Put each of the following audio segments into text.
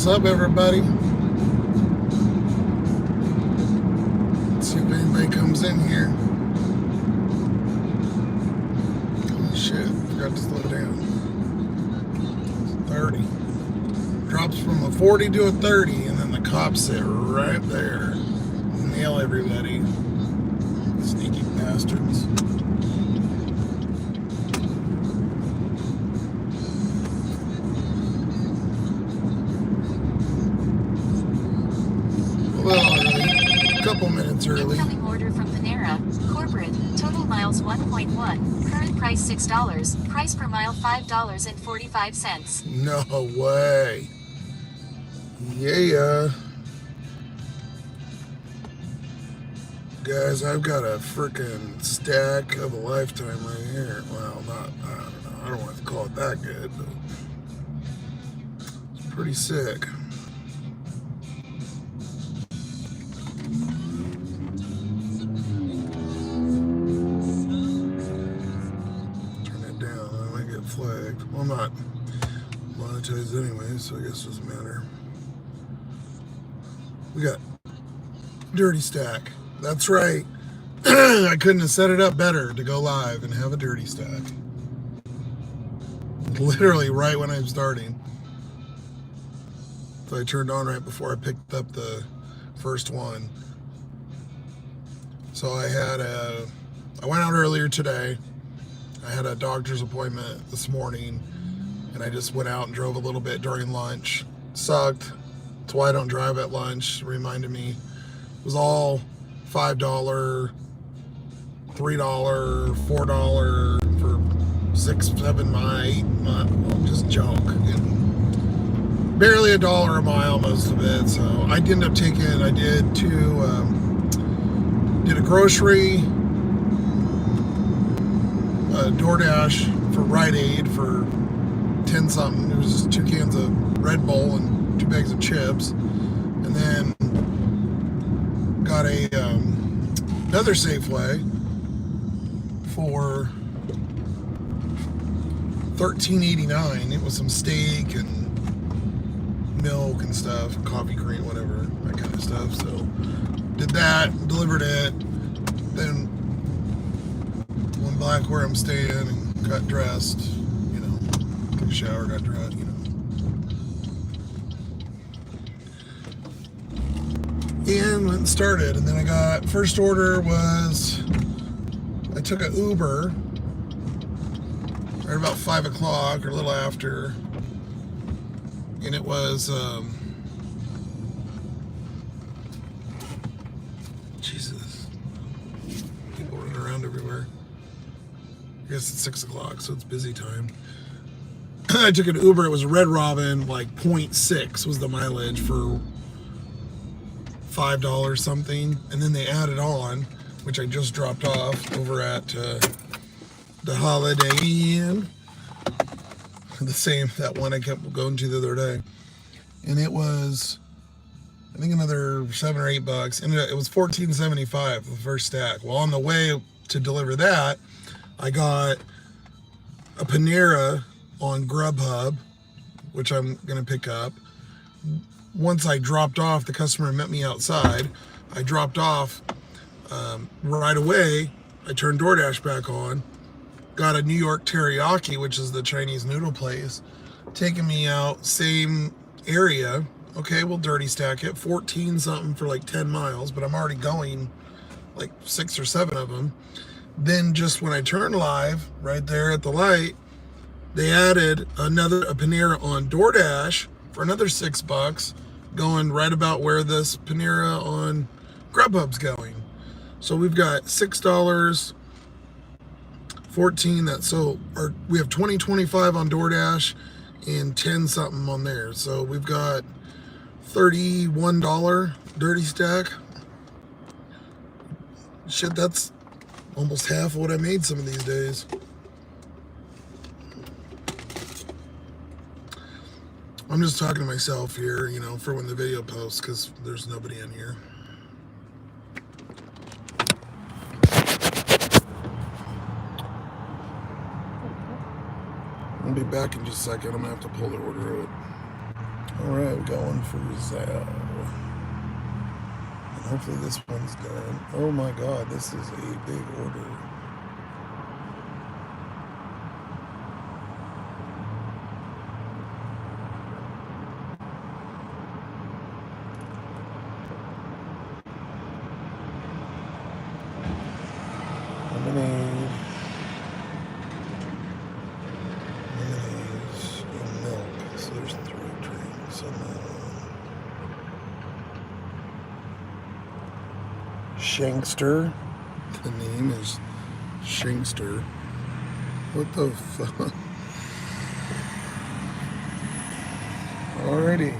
What's up, everybody? Let's see if anybody comes in here. Oh shit, forgot to slow down. 30. Drops from a 40 to a 30, and then the cops sit right there. Nail everybody. Sneaky bastards. Well, early. A couple minutes early. Incoming order from Panera. Corporate. Total miles 1.1. Current price $6. Price per mile $5.45. No way. Yeah. Guys, I've got a freaking stack of a lifetime right here. Well, I don't know. I don't want to call it that good, but it's pretty sick. Flagged. Well, I'm not monetized anyway, so I guess it doesn't matter. We got dirty stack. That's right. I couldn't have set it up better to go live and have a dirty stack. Literally right when I'm starting. So I turned on right before I picked up the first one. So I went out earlier today. I had a doctor's appointment this morning, and I just went out and drove a little bit during lunch. Sucked. That's why I don't drive at lunch. Reminded me. It was all $5, $3, $4 for 6, 7 miles, 8 miles. Just junk. And barely $1 a mile, most of it. So I did a grocery, DoorDash for Rite Aid for 10 something. It was just 2 cans of Red Bull and 2 bags of chips, and then got another Safeway for $13.89. It was some steak and milk and stuff, coffee cream, whatever, that kind of stuff. So did that, delivered it, then back where I'm staying and got dressed, took a shower, got dressed, and went and started. And then I got, first order was, I took an Uber right about 5 o'clock or a little after, and it was, Jesus, people running around everywhere. I guess it's 6 o'clock, so it's busy time. I took an Uber. It was Red Robin, like 0.6 was the mileage for $5 something. And then they added on, which I just dropped off over at the Holiday Inn. That one I kept going to the other day. And it was, I think, another $7 or $8. And it was $14.75 the first stack. Well, on the way to deliver that, I got a Panera on Grubhub, which I'm going to pick up. Once I dropped off, the customer met me outside. I dropped off right away. I turned DoorDash back on. Got a New York teriyaki, which is the Chinese noodle place. Taking me out, same area. Okay, we'll dirty stack it. 14 something for like 10 miles, but I'm already going like 6 or 7 of them. Then just when I turned live, right there at the light, they added a Panera on DoorDash for another $6, going right about where this Panera on Grubhub's going. So we've got $6, 14. We have 20.25 on DoorDash and 10 something on there. So we've got $31 dirty stack. Shit, that's almost half of what I made some of these days. I'm just talking to myself here, for when the video posts, because there's nobody in here. I'll be back in just a second. I'm going to have to pull the order out. Alright, we got one for Zao. And hopefully this one's done. Oh my god, this is a big order. Lemonade. Lemonades and milk. So there's 3 drinks on that one. Shankster. The name is Shankster. What the fuck? Alrighty.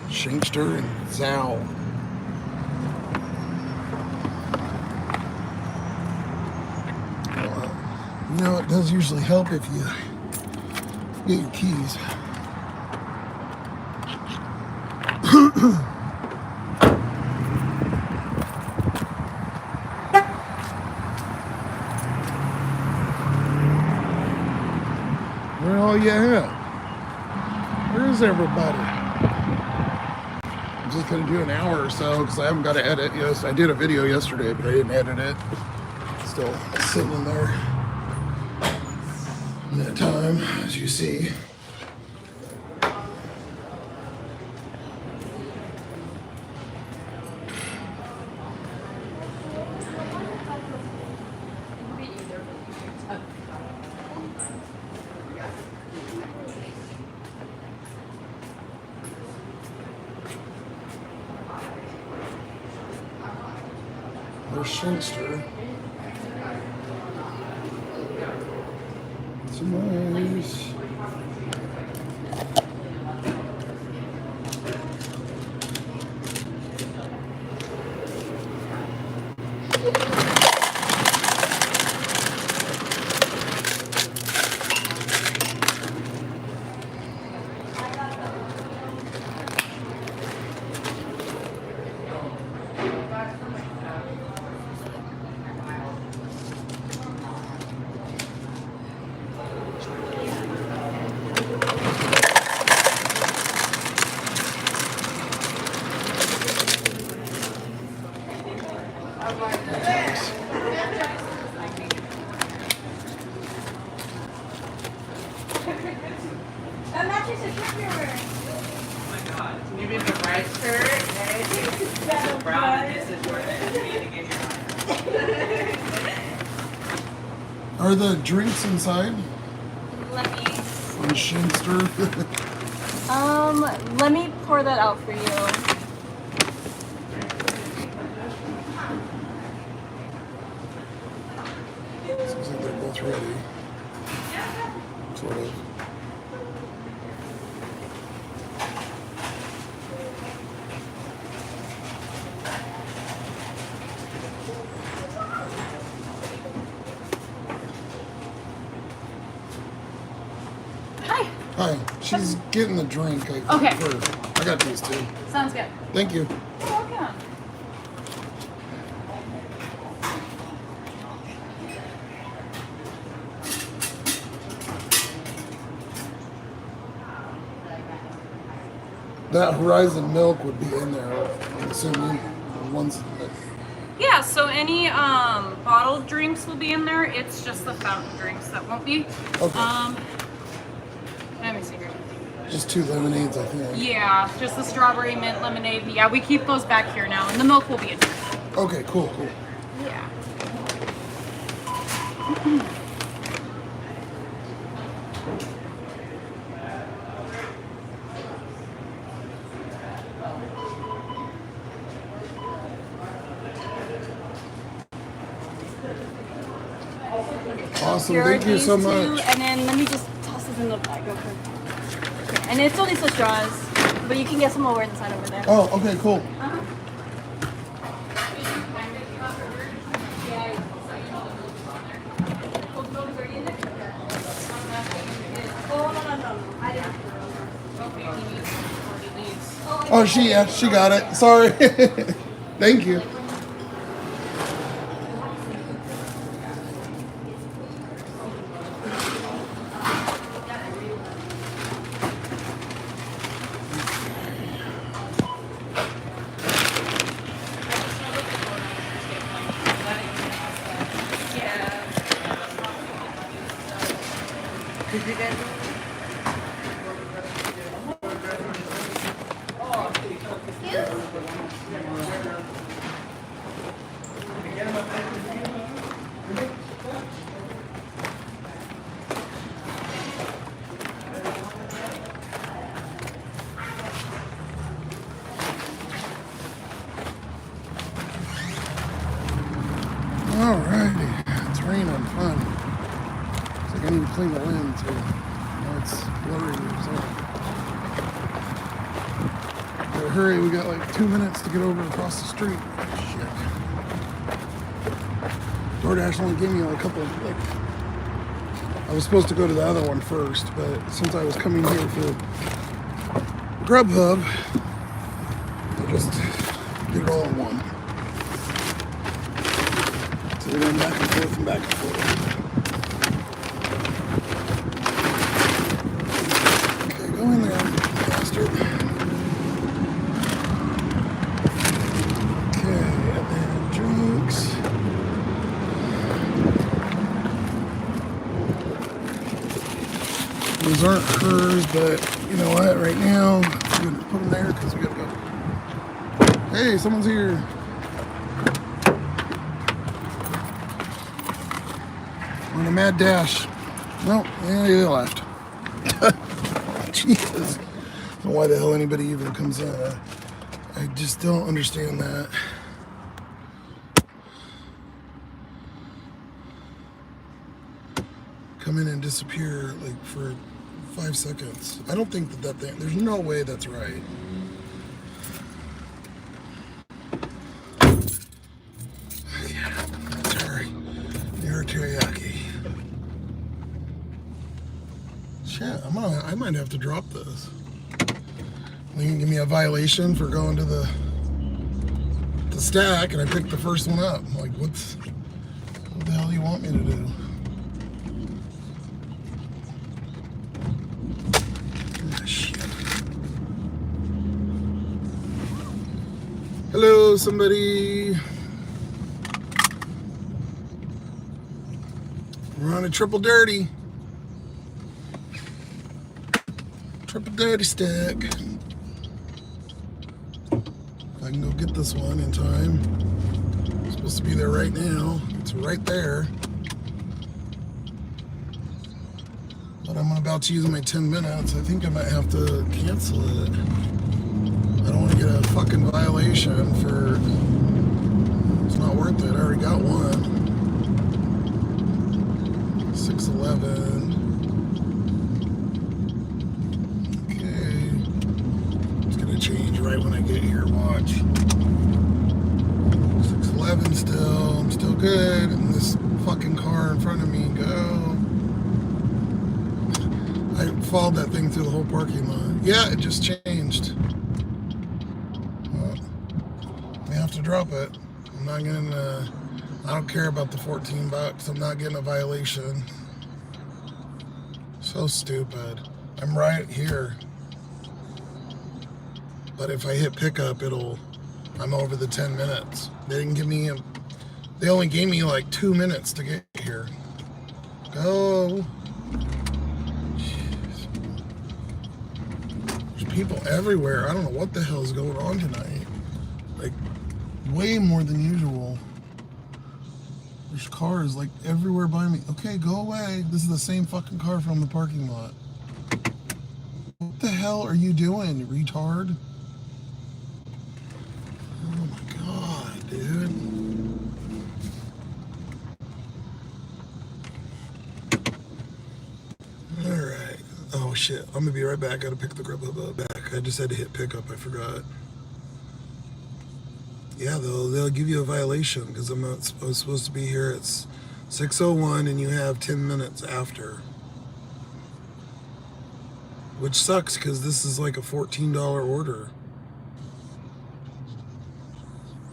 Shankster and Zao. You know, it does usually help if you get your keys. Where all you at? Where is everybody? I'm just gonna do an hour or so because I haven't got to edit. Yes, I did a video yesterday, but I didn't edit it. Still sitting in there. That time, as you see. There's Shankster. Some ice. That matches the shirt you're wearing. Oh my god. You mean the red shirt? This is brown and this is your meeting in your eye. Are the drinks inside? Let me. From Shankster? Let me pour that out for you. Seems like they're both ready. Sort of. Hi. Hi. She's getting the drink. Okay. I got these two. Sounds good. Thank you. You're welcome. That Horizon milk would be in there, I'm assuming. The ones that, Yeah, so any bottled drinks will be in there. It's just the fountain drinks that won't be. okay. Let me see here. Just 2 lemonades, I think. Yeah, just the strawberry mint lemonade. Yeah, we keep those back here now, and the milk will be in here. Okay, cool. Yeah. Awesome. Here are Thank you these so two, much. and then let me just toss this in the bag real quick. Okay, and it's only the straws, but you can get some over inside over there. Oh, okay, cool. Uh-huh. Oh, she got it. Sorry. Thank you. you guys? Alrighty, it's raining, fun. It's like I need to clean the lens too. Now it's blurry or something. Gotta hurry, we got like 2 minutes to get over across the street. Shit. DoorDash only gave me a couple of, like, I was supposed to go to the other one first, but since I was coming here for Grubhub, I just did it all in one. So we're going back and forth and back and forth. Okay, go in there, bastard. Okay, and then drinks. These aren't hers, but you know what, right now, I'm going to put them there because we got to go. Hey, someone's here. On a mad dash. No, yeah, they left. Jesus. I don't know why the hell anybody even comes in. I just don't understand that. Come in and disappear like for 5 seconds. I don't think that thing, there's no way that's right. Yeah, that's her. Your teriyaki. Shit, I might have to drop this. You can give me a violation for going to the stack, and I picked the first one up. I'm like, what the hell do you want me to do? Ah, shit. Hello, somebody. We're on a triple dirty. Triple dirty stack. If I can go get this one in time. It's supposed to be there right now. It's right there. But I'm about to use my 10 minutes. I think I might have to cancel it. I don't want to get a fucking violation for... It's not worth it. I already got one. 611. Change right when I get here, watch. 611 still, I'm still good, and this fucking car in front of me, go. I followed that thing through the whole parking lot. Yeah, it just changed. Well, I have to drop it. I'm not gonna, I don't care about the 14 bucks, I'm not getting a violation. So stupid. I'm right here. But if I hit pickup, I'm over the 10 minutes. They didn't give me they only gave me like 2 minutes to get here. Go. Jeez. There's people everywhere. I don't know what the hell is going on tonight. Like, way more than usual. There's cars like everywhere by me. Okay, go away. This is the same fucking car from the parking lot. What the hell are you doing, retard? Dude. Alright. Oh shit. I'm gonna be right back. Gotta pick the Grubhub up back. I just had to hit pickup. I forgot. Yeah, they'll give you a violation because I was supposed to be here at 6:01 and you have 10 minutes after. Which sucks because this is like a $14 order.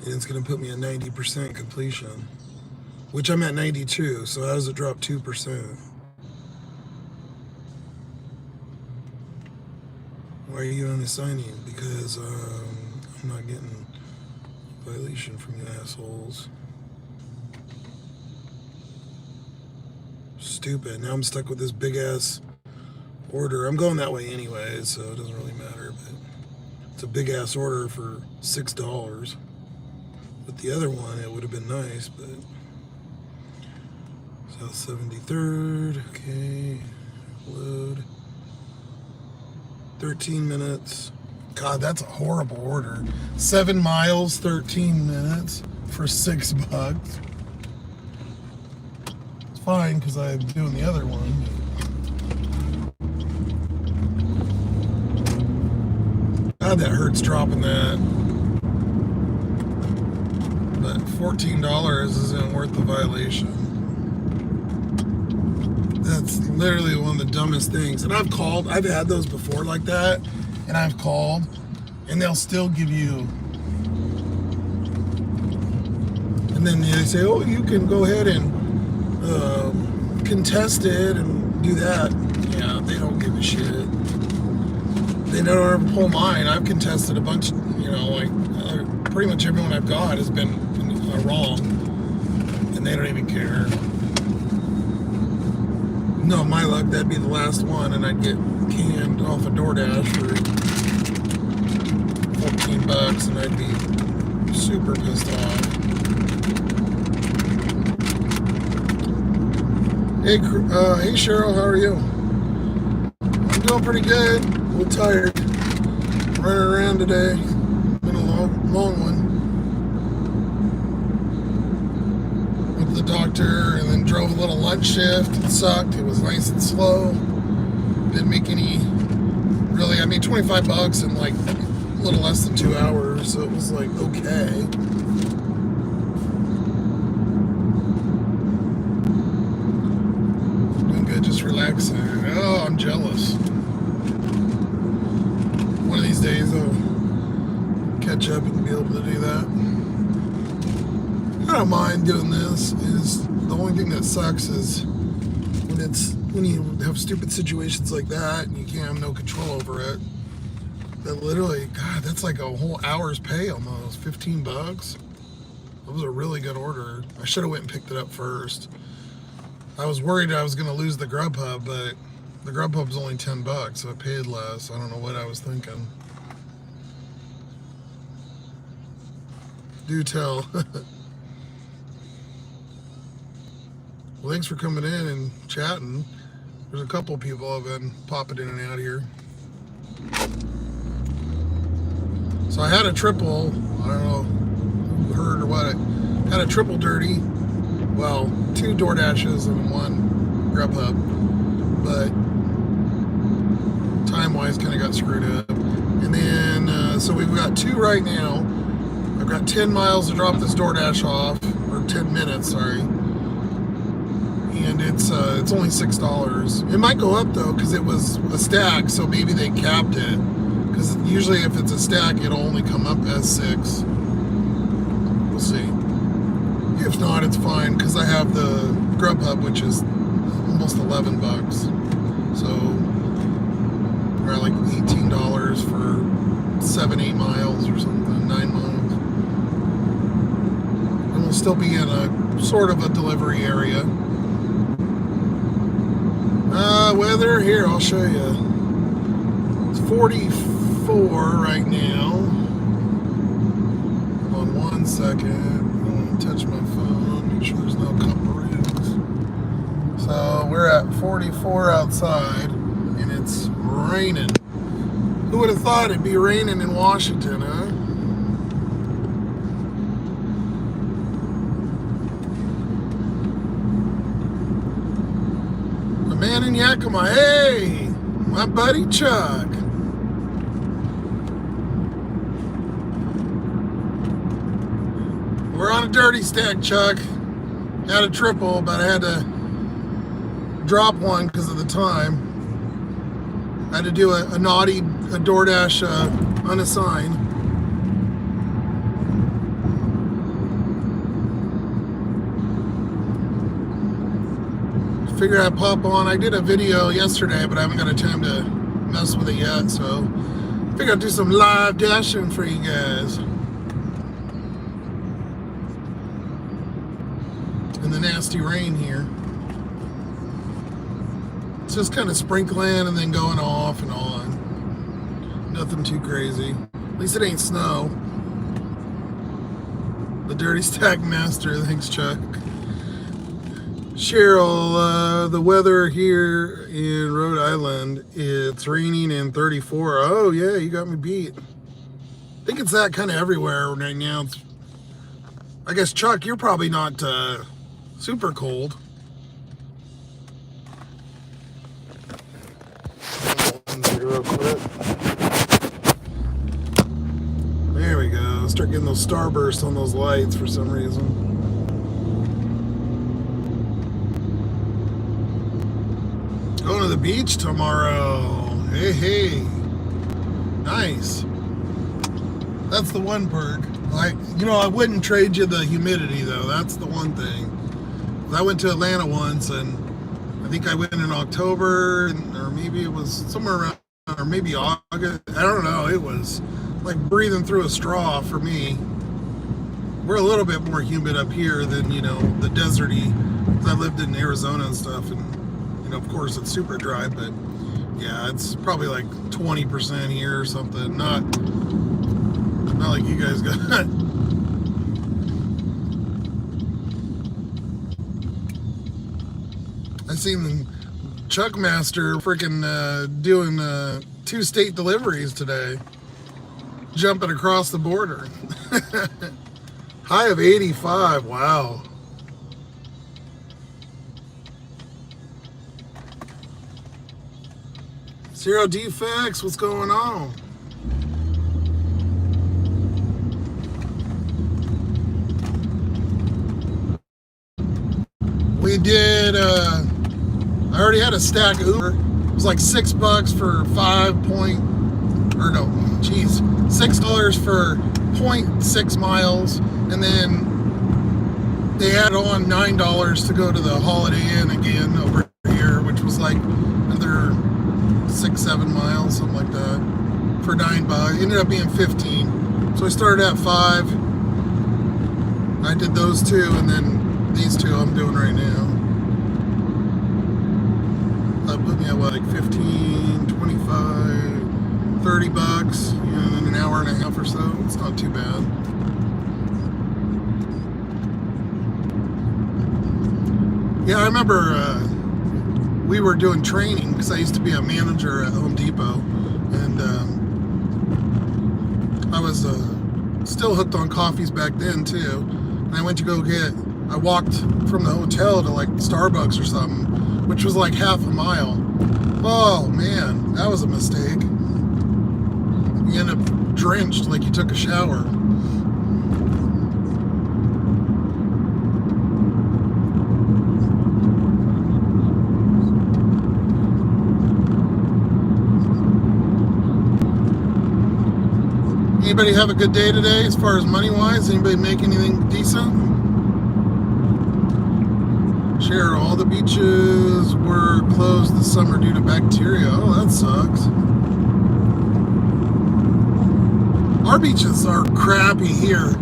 And it's going to put me at 90% completion, which I'm at 92, so how does it drop 2%? Why are you unassigning? Because I'm not getting a violation from you assholes. Stupid. Now I'm stuck with this big ass order. I'm going that way anyway, so it doesn't really matter. But it's a big ass order for $6. With the other one, it would have been nice, but South 73rd. Okay, load. 13 minutes. God, that's a horrible order. 7 miles, 13 minutes for $6. It's fine because I'm doing the other one. God, that hurts dropping that. But $14 isn't worth the violation. That's literally one of the dumbest things. And I've had those before like that. And I've called, and they'll still give you, and then they say, oh, you can go ahead and contest it and do that. Yeah, they don't give a shit. They don't ever pull mine. I've contested a bunch, like pretty much everyone I've got has been wrong, and they don't even care. No, my luck, that'd be the last one, and I'd get canned off a DoorDash for $14, and I'd be super pissed off. Hey Cheryl, how are you? I'm doing pretty good. A little tired. Running around today. Been a long one. Went to the doctor and then drove a little lunch shift. It sucked. It was nice and slow. Didn't make any really. I made $25 in like a little less than 2 hours, so it was like okay. Doing good, just relaxing. Oh, I'm jealous. One of these days I'll catch up and be able to do that. I don't mind doing this. Is the only thing that sucks is when you have stupid situations like that and you can't have no control over it. That literally, God, that's like a whole hour's pay almost. $15. That was a really good order. I should have went and picked it up first. I was worried I was going to lose the Grubhub, but the Grubhub's only $10, so it paid less. I don't know what I was thinking. Do tell. Well, thanks for coming in and chatting. There's a couple people have been popping in and out here. So I had a triple, I don't know who heard or what, I had a triple dirty. Well, 2 DoorDashes and 1 Grubhub, but time-wise kind of got screwed up. And then, so we've got 2 right now. I've got 10 miles to drop this DoorDash off, or 10 minutes, sorry. And it's only $6. It might go up though, because it was a stack, so maybe they capped it. Because usually if it's a stack, it'll only come up as 6. We'll see. If not, it's fine, because I have the Grubhub, which is almost $11. So we're like $18 for 7-8 miles or something, 9 miles. And we'll still be in a sort of a delivery area. Weather here, I'll show you. It's 44 right now. Hold on 1 second. I want to touch my phone, make sure there's no cup rings. So we're at 44 outside, and it's raining. Who would have thought it'd be raining in Washington, huh? Man in Yakima, hey, my buddy Chuck. We're on a dirty stack, Chuck. Had a triple, but I had to drop one because of the time. I had to do a DoorDash unassigned. Figure I'd pop on. I did a video yesterday, but I haven't got a time to mess with it yet, so figure I'd do some live dashing for you guys. In the nasty rain here. It's just kind of sprinkling and then going off and on. Nothing too crazy. At least it ain't snow. The Dirty Stack Master, thanks Chuck. Cheryl, the weather here in Rhode Island, it's raining and 34. Oh yeah, you got me beat. I think it's that kind of everywhere right now. I guess Chuck, you're probably not super cold. Real quick. There we go. Start getting those starbursts on those lights for some reason. Going to the beach tomorrow. Hey, hey. Nice. That's the one perk. Like, you know, I wouldn't trade you the humidity though. That's the one thing. I went to Atlanta once, and I think I went in October, or maybe it was somewhere around, or maybe August. I don't know. It was like breathing through a straw for me. We're a little bit more humid up here than, you know, the deserty. I lived in Arizona and stuff, and you know, of course, it's super dry, but yeah, it's probably like 20% here or something. Not like you guys got. I seen Chuck Master freaking doing 2 state deliveries today, jumping across the border. High of 85. Wow. Zero defects. What's going on? We did. I already had a stack of Uber. It was like $6 for $6 for 0.6 miles, and then they added on $9 to go to the Holiday Inn again over here, which was like another 6-7 miles, something like that, for $9. It ended up being 15. So I started at 5. I did those 2, and then these 2 I'm doing right now. That put me at what, like 15, 25, $30, you know, in an hour and a half or so. It's not too bad. Yeah, I remember we were doing training because I used to be a manager at Home Depot, and I was still hooked on coffees back then too. And I went to go I walked from the hotel to like Starbucks or something, which was like half a mile. Oh man, that was a mistake. You end up drenched like you took a shower. Anybody have a good day today as far as money-wise? Anybody make anything decent? Share, all the beaches were closed this summer due to bacteria. Oh, that sucks. Our beaches are crappy here.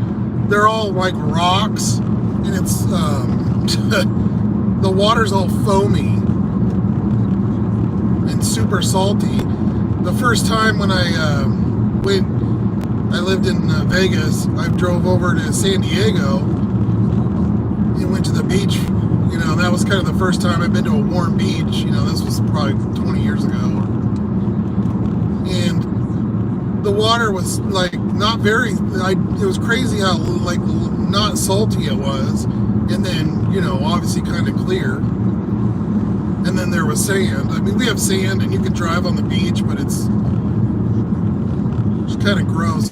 They're all like rocks, and it's the water's all foamy and super salty. The first time when I lived in Vegas, I drove over to San Diego and went to the beach. You know, that was kind of the first time I've been to a warm beach. You know, this was probably 20 years ago. And the water was like not very, it was crazy how like not salty it was. And then, you know, obviously kind of clear. And then there was sand. I mean, we have sand and you can drive on the beach, but it's kind of gross.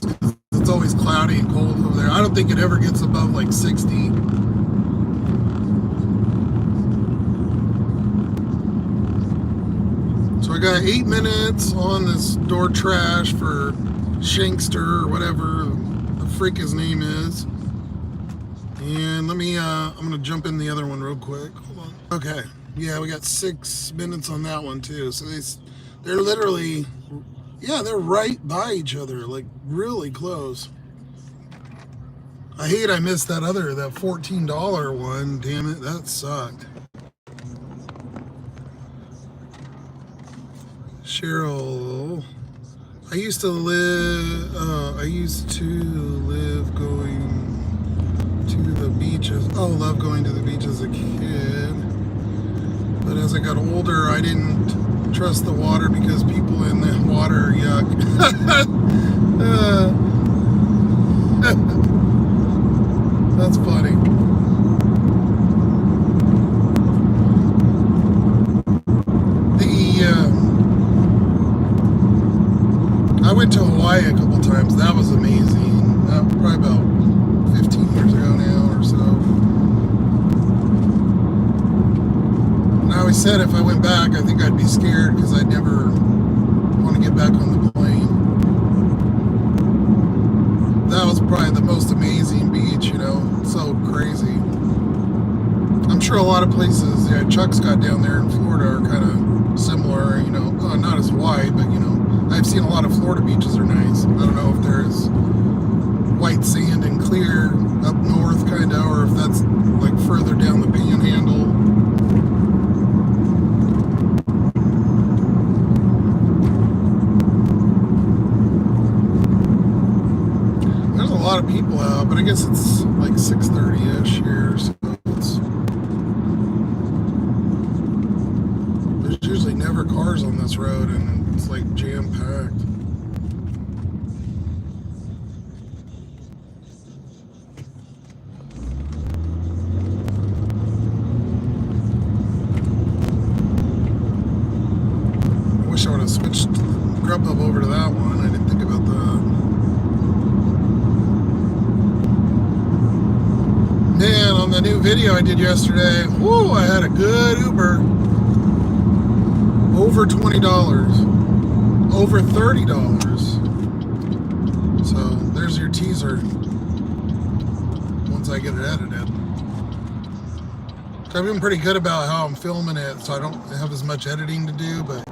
It's always cloudy and cold over there. I don't think it ever gets above like 60. So I got 8 minutes on this door trash for Shankster or whatever the freak his name is. And let me, I'm going to jump in the other one real quick. Hold on. Okay. Yeah, we got 6 minutes on that one too. So they're literally, yeah, they're right by each other, like really close. I hate I missed that $14 one. Damn it, that sucked. Cheryl, I used to live going to the beaches. Oh, love going to the beach as a kid. But as I got older, I didn't trust the water because people in the water are yuck. That's funny. I went to Hawaii a couple times. That was amazing. Probably about 15 years ago now or so. And I always said if I went back, I think I'd be scared because I'd never want to get back on the plane. That was probably the most amazing beach, you know, so crazy. I'm sure a lot of places, yeah, Chuck's got down there in Florida are kind of similar, you know, not as Hawaii, but you know, I've seen a lot of Florida beaches are nice. I don't know if there's white sand and clear up north kind of, or if that's like further down the panhandle. There's a lot of people out, but I guess it's like 6:30-ish here, so there's usually never cars on this road, and it's like jam-packed. I wish I would have switched Grubhub over to that one. I didn't think about that. Man, on the new video I did yesterday, whoo, I had a good Uber. Over $20. Over $30. So there's your teaser once I get it edited. So I've been pretty good about how I'm filming it, so I don't have as much editing to do, but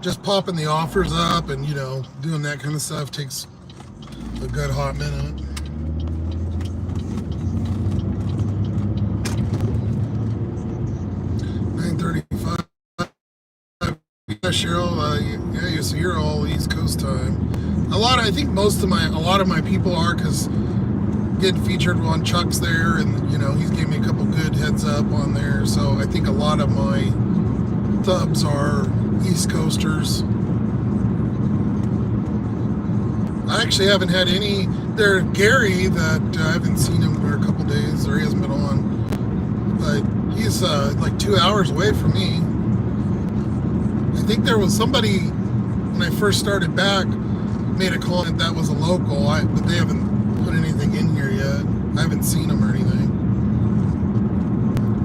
just popping the offers up and, you know, doing that kind of stuff takes a good hot minute. Yeah, Cheryl, yeah, so you're all East Coast time. A lot of my people are, because getting featured on Chuck's there, and you know he's gave me a couple good heads up on there. So I think a lot of my subs are East Coasters. I actually haven't had any. There's Gary that I haven't seen him for a couple days, or he hasn't been on, but he's like 2 hours away from me. I think there was somebody when I first started back made a comment that was a local, but they haven't put anything in here yet. I haven't seen them or anything.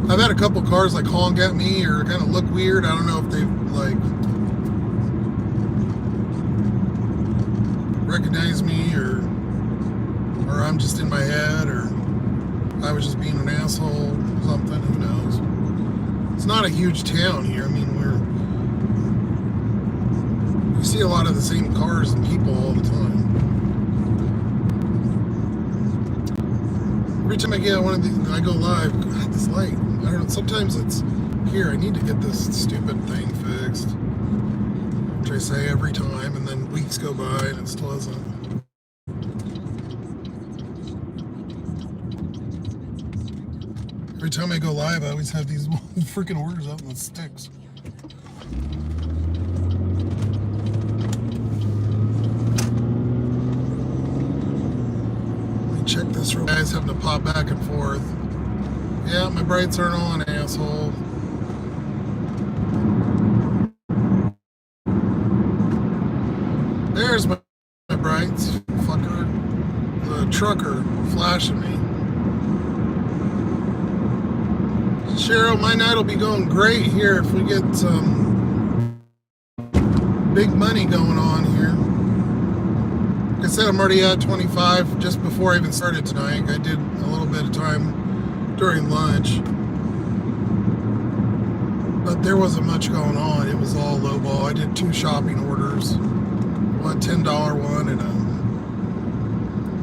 I've had a couple cars like honk at me or kind of look weird. I don't know if they like recognize me or I'm just in my head or I was just being an asshole or something. Who knows? It's not a huge town here. I mean, you see a lot of the same cars and people all the time. Every time I get one of these, I go live. God, this light. I don't know. Sometimes it's here. I need to get this stupid thing fixed, which I say every time, and then weeks go by and it still isn't. Every time I go live, I always have these freaking orders up and it sticks. Check this real guys having to pop back and forth. Yeah, my brights aren't on, asshole. There's my brights, fucker. The trucker flashing me. Cheryl, my night will be going great here if we get some big money going on here. Like I said, I'm already at 25 just before I even started tonight. I did a little bit of time during lunch. But there wasn't much going on. It was all low ball. I did 2 shopping orders. One $10 one and a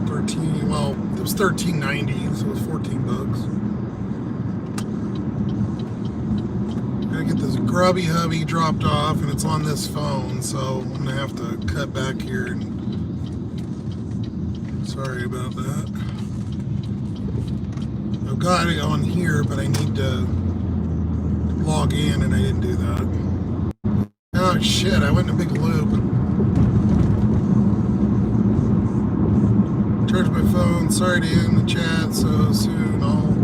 13, well, it was $13.90, so it was 14 bucks. Gotta get this grubby hubby dropped off, and it's on this phone, so I'm gonna have to cut back here. And sorry about that. I've got it on here, but I need to log in, and I didn't do that. Oh shit! I went in a big loop. Charge my phone. Sorry to end the chat so soon. I'll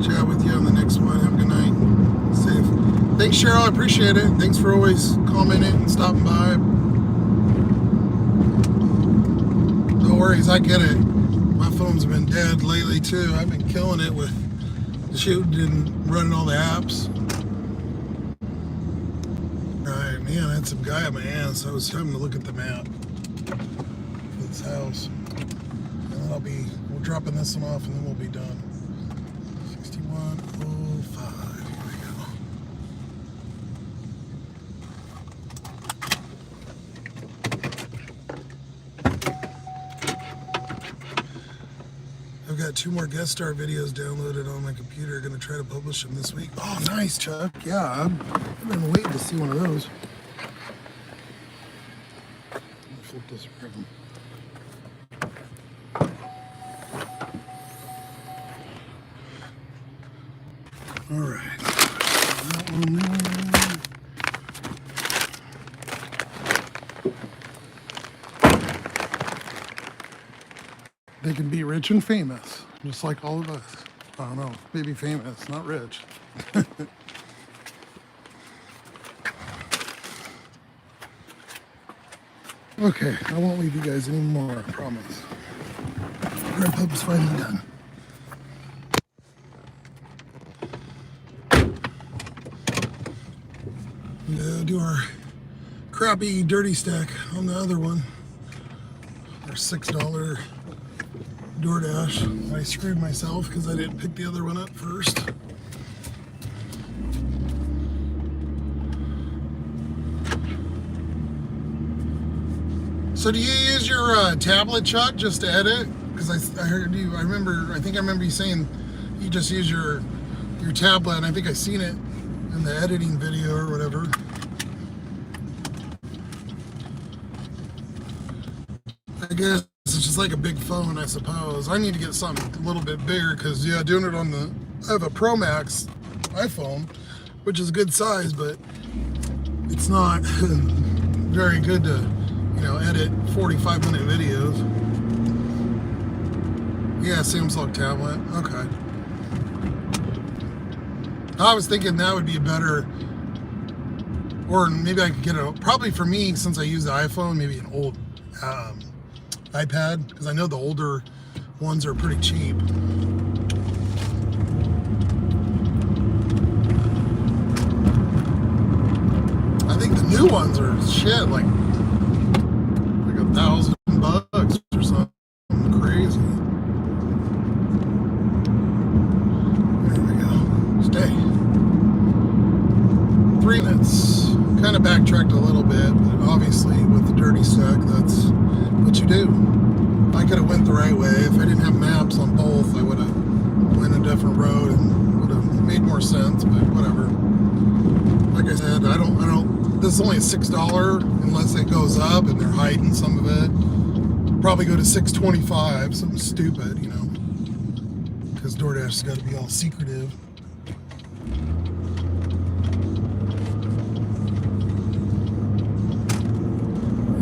chat with you on the next one. Have a good night. Safe. Thanks, Cheryl. I appreciate it. Thanks for always commenting and stopping by. No worries. I get it. My phone's been dead lately, too. I've been killing it with shooting and running all the apps. Alright, man, I had some guy on my ass. I was having to look at the map for this house. And then we're dropping this one off, and then we'll be done. 6105. Here we go. I've got 2 more guest star videos downloaded on my computer. Gonna try to publish them this week. Oh, nice, Chuck. Yeah, I've been waiting to see one of those. Let me flip this around. All right. That one there. They can be rich and famous, just like all of us. I don't know, maybe famous, not rich. Okay, I won't leave you guys anymore, I promise. Grandpa was finally done. Do our crappy dirty stack on the other one. Our $6 DoorDash. I screwed myself because I didn't pick the other one up first. So do you use your tablet, Chuck, just to edit? Because I heard you, I think I remember you saying you just use your tablet, and I think I seen it in the editing video or whatever. I guess it's just like a big phone, I suppose. I need to get something a little bit bigger because, yeah, doing it on I have a Pro Max iPhone, which is a good size, but it's not very good to, edit 45-minute videos. Yeah, Samsung tablet. Okay. I was thinking that would be a better, or maybe I could get probably for me, since I use the iPhone, maybe an old iPad, because I know the older ones are pretty cheap. I think the new ones are shit, like $1,000 or something crazy. There we go. Stay. 3 minutes. Kind of backtracked a little bit, but obviously with the dirty stack, that's what you do. I could have went the right way. If I didn't have maps on both, I would have went a different road and would have made more sense, but whatever. Like I said, I don't, this is only a $6 unless it goes up and they're hiding some of it. Probably go to $6.25, something stupid, because DoorDash has got to be all secretive.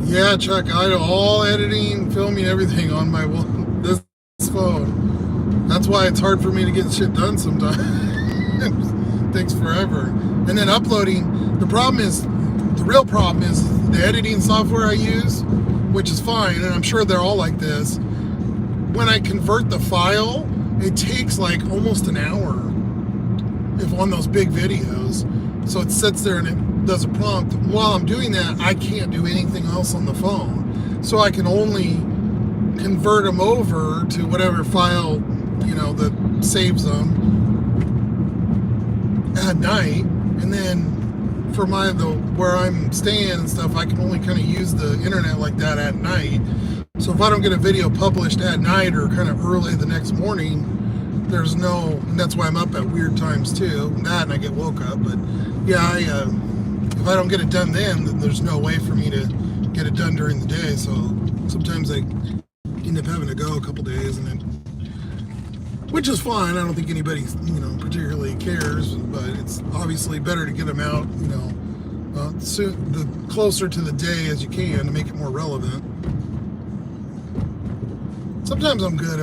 Yeah, Chuck, I do all editing, filming, everything on my this phone. That's why it's hard for me to get shit done sometimes. Takes forever. And then uploading, the real problem is the editing software I use, which is fine, and I'm sure they're all like this. When I convert the file, it takes like almost an hour if on those big videos. So it sits there and it does a prompt. While I'm doing that, I can't do anything else on the phone. So I can only convert them over to whatever file, that saves them at night. And then for where I'm staying and stuff, I can only kind of use the internet like that at night. So if I don't get a video published at night or kind of early the next morning, there's no, and that's why I'm up at weird times too. That and I get woke up, but yeah, if I don't get it done then there's no way for me to get it done during the day. So sometimes I end up having to go a couple days, and then, which is fine. I don't think anybody, particularly cares, but it's obviously better to get them out, soon, the closer to the day as you can, to make it more relevant. Sometimes I'm good.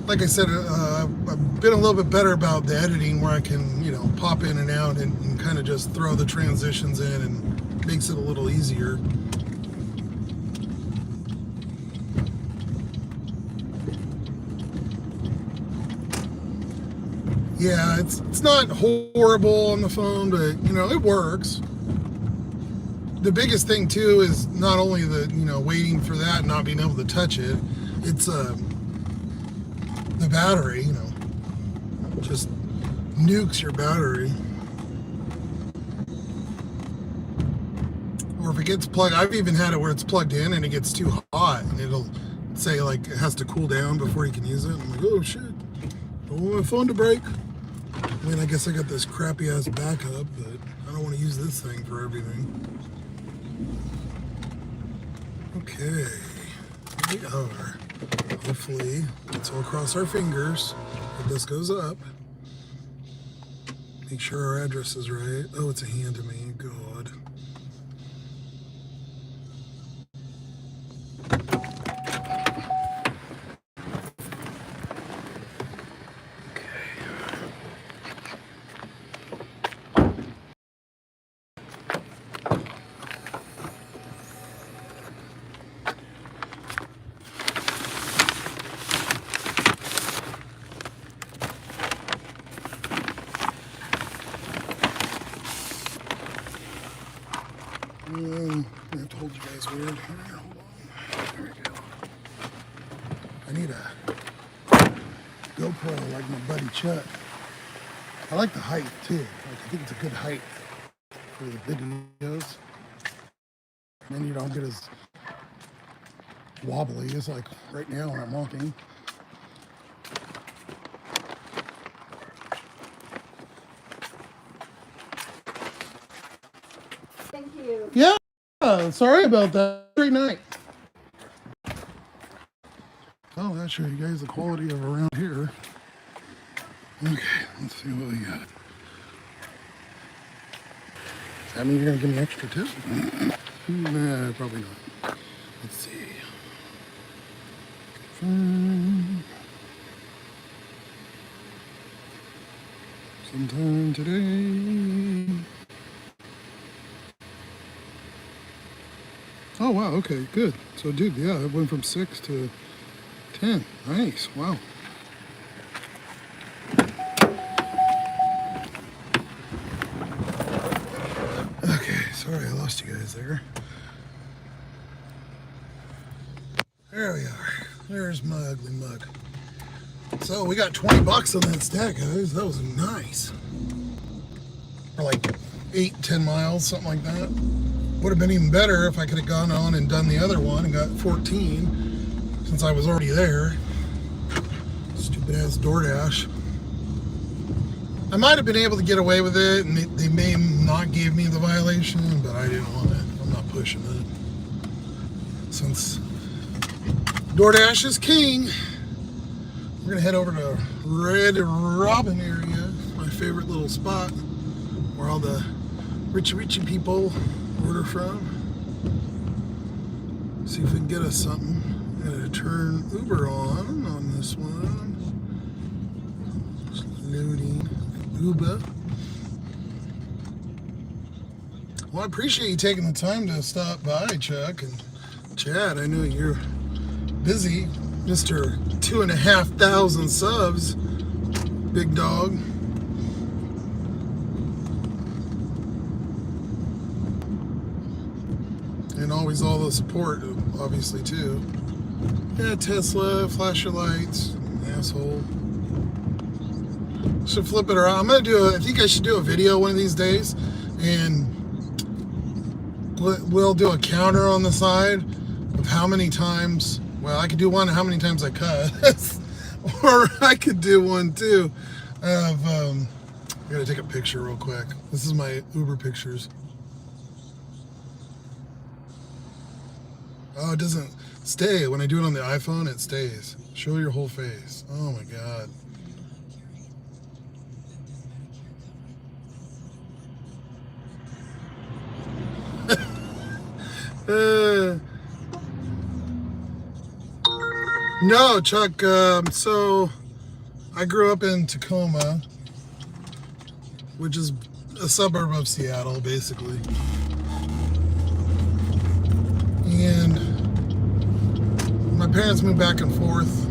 Like I said, I've been a little bit better about the editing, where I can, pop in and out and kind of just throw the transitions in, and makes it a little easier. Yeah, it's not horrible on the phone, but it works. The biggest thing too is not only the waiting for that and not being able to touch it, it's the battery, just nukes your battery. Or if it gets plugged, I've even had it where it's plugged in and it gets too hot and it'll say like it has to cool down before you can use it. I'm like, oh shit, don't want my phone to break. I mean, I guess I got this crappy ass backup, but I don't want to use this thing for everything. Okay, here we are. Hopefully, let's all cross our fingers that this goes up. Make sure our address is right. Oh, it's a hand to me. God. I have to hold you guys weird. Here, hold on. There we go. I need a GoPro like my buddy Chuck. I like the height too. I think it's a good height for the videos. And then you don't get as wobbly as like right now when I'm walking. Thank you. Yeah, sorry about that. Great night. Oh, I'll show you guys the quality of around here. Okay, let's see what we got. Does that mean you're gonna give me extra tip? Nah, probably not. Let's see. Sometime today. Oh wow, okay, good. So dude, yeah, it went from 6 to 10. Nice, wow. Okay, sorry I lost you guys there. There we are. There's my ugly mug. So we got 20 bucks on that stack, guys. That was nice. For like 8-10 miles, something like that. Would have been even better if I could have gone on and done the other one and got 14, since I was already there. Stupid ass DoorDash. I might have been able to get away with it, and they may not give me the violation, but I didn't want it. I'm not pushing it. Since DoorDash is king, we're gonna head over to Red Robin area, my favorite little spot where all the richy people order from. See if we can get us something. I'm gonna turn Uber on this one. Just loading Uber. Well, I appreciate you taking the time to stop by, Chuck and Chad. I know you're busy, Mr. 2,500 subs, big dog. And always all the support, obviously, too. Yeah, Tesla, flash your lights, asshole. Should flip it around. I think I should do a video one of these days, and we'll do a counter on the side of how many times, well, I could do one how many times I cuss, Or I could do one too of, I gotta take a picture real quick. This is my Uber pictures. Oh, it doesn't stay. When I do it on the iPhone, it stays. Show your whole face. Oh my God. No, Chuck. So I grew up in Tacoma, which is a suburb of Seattle, basically. And my parents moved back and forth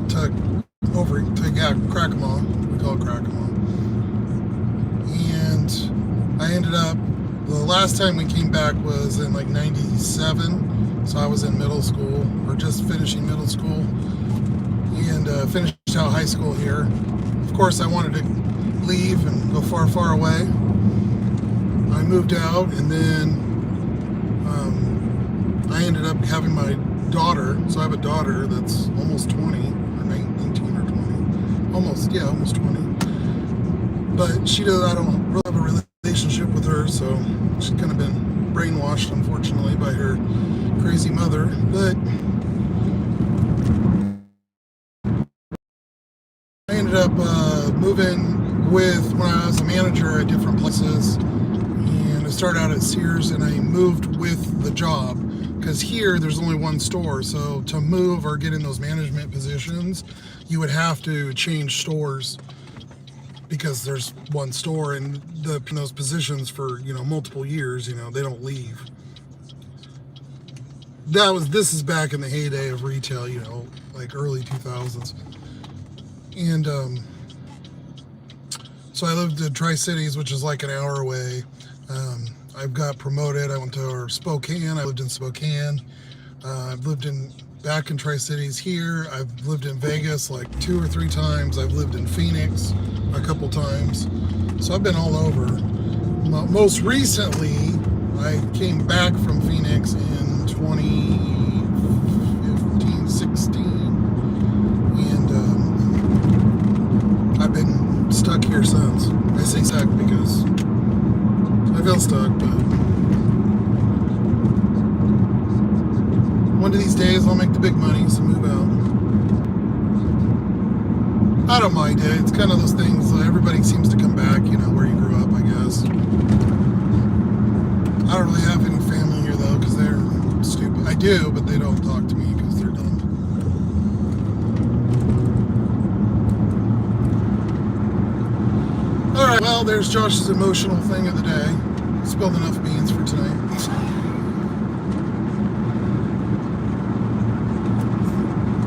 to Crackamore. We call it Crackamore. And I ended up, the last time we came back was in like 97. So I was in middle school, or just finishing middle school, and finished out high school here. Of course, I wanted to leave and go far, far away. I moved out, and then I ended up having my daughter. So I have a daughter that's almost 20, or 19 or 20. Almost 20. But I don't really have a relationship with her, so she's kind of been brainwashed, unfortunately, by her crazy mother. But I ended up moving when I was a manager at different places, and I started out at Sears, and I moved with the job, because here there's only one store. So to move or get in those management positions, you would have to change stores, because there's one store, and in those positions for multiple years, they don't leave. This is back in the heyday of retail, like early 2000s. And so I lived in Tri-Cities, which is like an hour away. I got promoted. I went to Spokane. I lived in Spokane. I've lived back in Tri-Cities here. I've lived in Vegas like 2 or 3 times. I've lived in Phoenix a couple times. So I've been all over. Most recently, I came back from Phoenix in 2015, 16, and I've been stuck here since. I say stuck because I feel stuck, but one of these days I'll make the big money, so move out. I don't mind it. It's kind of those things, everybody seems to come back, where you grew up, I guess. I don't really have any family here, though, because they're stupid. I do, but they don't talk to me because they're dumb. Alright, well, there's Josh's emotional thing of the day. Spilled enough beans for tonight.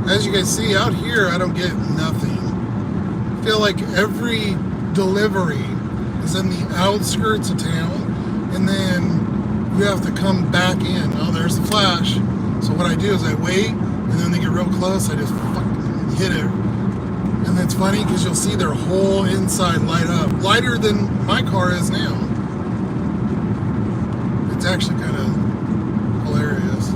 As you guys see, out here, I don't get nothing. I feel like every delivery is in the outskirts of town, and then you have to come back in. Oh, there's the flash. So what I do is I wait, and then they get real close, I just fucking hit it. And it's funny because you'll see their whole inside light up. Lighter than my car is now. It's actually kind of hilarious.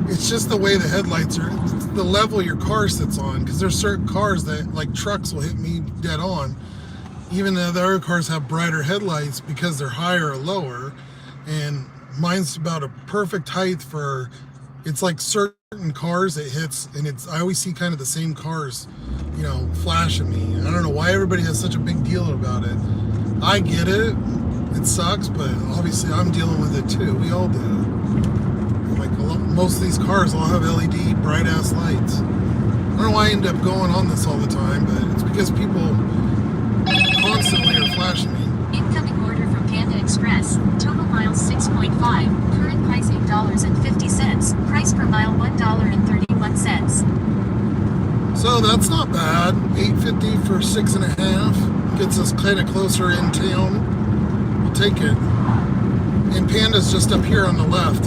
It's just the way the headlights are, it's the level your car sits on, because there's certain cars that, like trucks, will hit me dead on. Even though the other cars have brighter headlights because they're higher or lower, and mine's about a perfect height for, it's like certain cars it hits, and I always see kind of the same cars, flash at me. I don't know why everybody has such a big deal about it. I get it, it sucks, but obviously I'm dealing with it too. We all do. Like most of these cars all have LED bright ass lights. I don't know why I end up going on this all the time, but it's because people constantly are flashing me. Incoming order from Panda Express. Total miles 6.5. Current price $8.50. Price per mile $1.31. So that's not bad. $8.50 for 6.5 gets us kind of closer in town. We'll take it. And Panda's just up here on the left.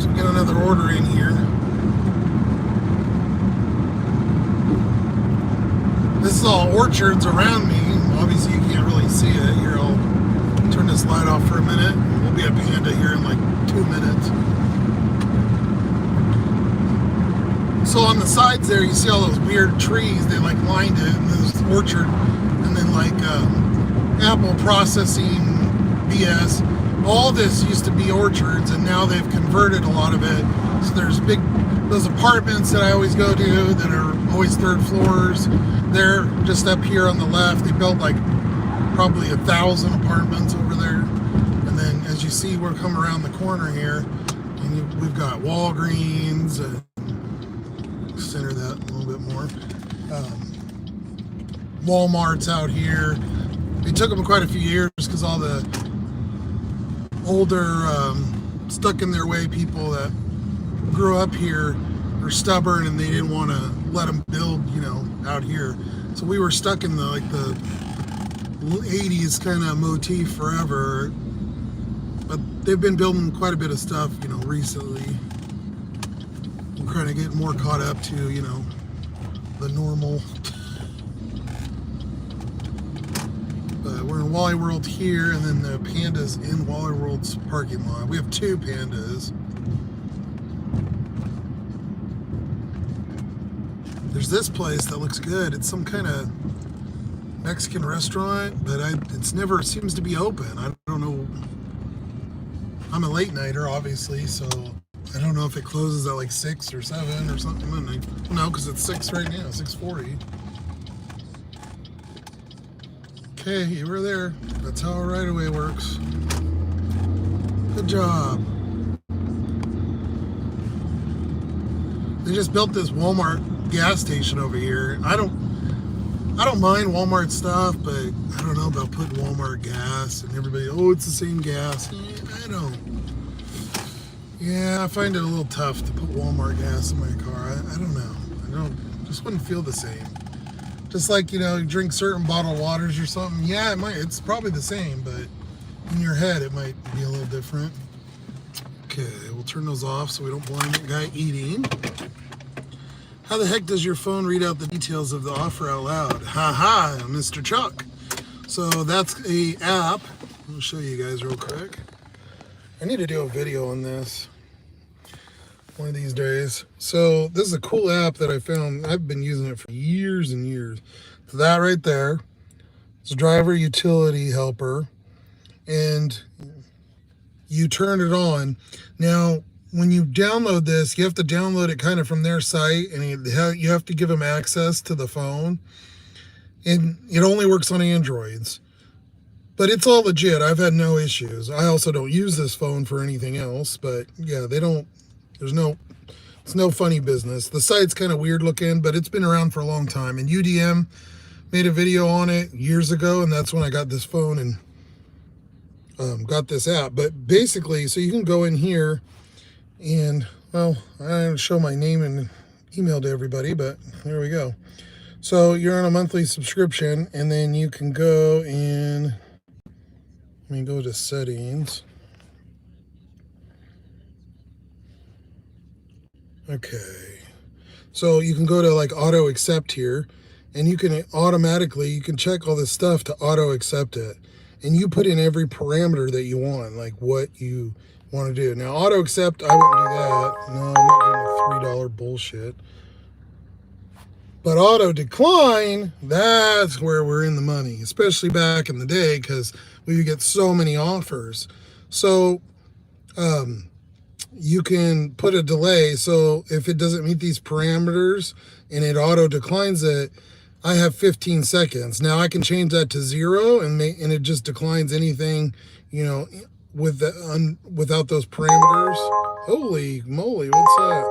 So we get another order in here. This is all orchards around me. Obviously you can't really see it. Here, I'll Turn this light off for a minute. We'll be at Panda here in like 2 minutes. So on the sides there, you see all those weird trees. They like lined it, and there's orchard, and then like apple processing BS. All this used to be orchards, and now they've converted a lot of it. So there's those apartments that I always go to that are always 3rd floors. They're just up here on the left. They built like probably 1,000 apartments over there. And then as you see, we're coming around the corner here, and we've got Walgreens. Center that a little bit more. Walmart's out here. It took them quite a few years because all the older stuck in their way people that grew up here were stubborn, and they didn't want to let them build, you know, out here. So we were stuck in the 80s kind of motif forever. But they've been building quite a bit of stuff, you know, recently. I'm trying to get more caught up to, you know, the normal. But we're in Wally World here, and then the Panda's in Wally World's parking lot. We have 2 Pandas. There's this place that looks good. It's some kind of Mexican restaurant, but it's never seems to be open. I don't know. I'm a late nighter, obviously, so I don't know if it closes at like 6 or 7 or something. No, because it's 6 right now, 6:40. Okay, you were there. That's how a right-of-way works. Good job. They just built this Walmart gas station over here. I don't mind Walmart stuff, but I don't know about putting Walmart gas and everybody, oh, it's the same gas. I don't. Yeah, I find it a little tough to put Walmart gas in my car. I don't know. Just wouldn't feel the same. Just like, you know, you drink certain bottled waters or something. Yeah, it's probably the same, but in your head it might be a little different. Okay, we'll turn those off so we don't blind that guy eating. How the heck does your phone read out the details of the offer out loud? Ha, Mr. Chuck. So that's a app. I'll show you guys real quick. I need to do a video on this one of these days. So this is a cool app that I found. I've been using it for years and years. That right there is driver utility helper, and you turn it on. Now, when you download this, you have to download it kind of from their site, and you have to give them access to the phone. And it only works on Androids. But it's all legit. I've had no issues. I also don't use this phone for anything else, but yeah, it's no funny business. The site's kind of weird looking, but it's been around for a long time. And UDM made a video on it years ago, and that's when I got this phone and got this app. But basically, so you can go in here and, well, I don't show my name and email to everybody, but there we go. So you're on a monthly subscription, and then you can go in, let me go to settings. Okay. So you can go to like auto accept here, and you can check all this stuff to auto accept it. And you put in every parameter that you want, like what you want to do. Now, auto accept, I wouldn't do that. No, I'm not doing the $3 bullshit. But auto decline, that's where we're in the money, especially back in the day, because we would get so many offers. So you can put a delay. So if it doesn't meet these parameters and it auto declines it, I have 15 seconds. Now I can change that to 0, and it just declines anything, you know, without those parameters. Holy moly, what's that?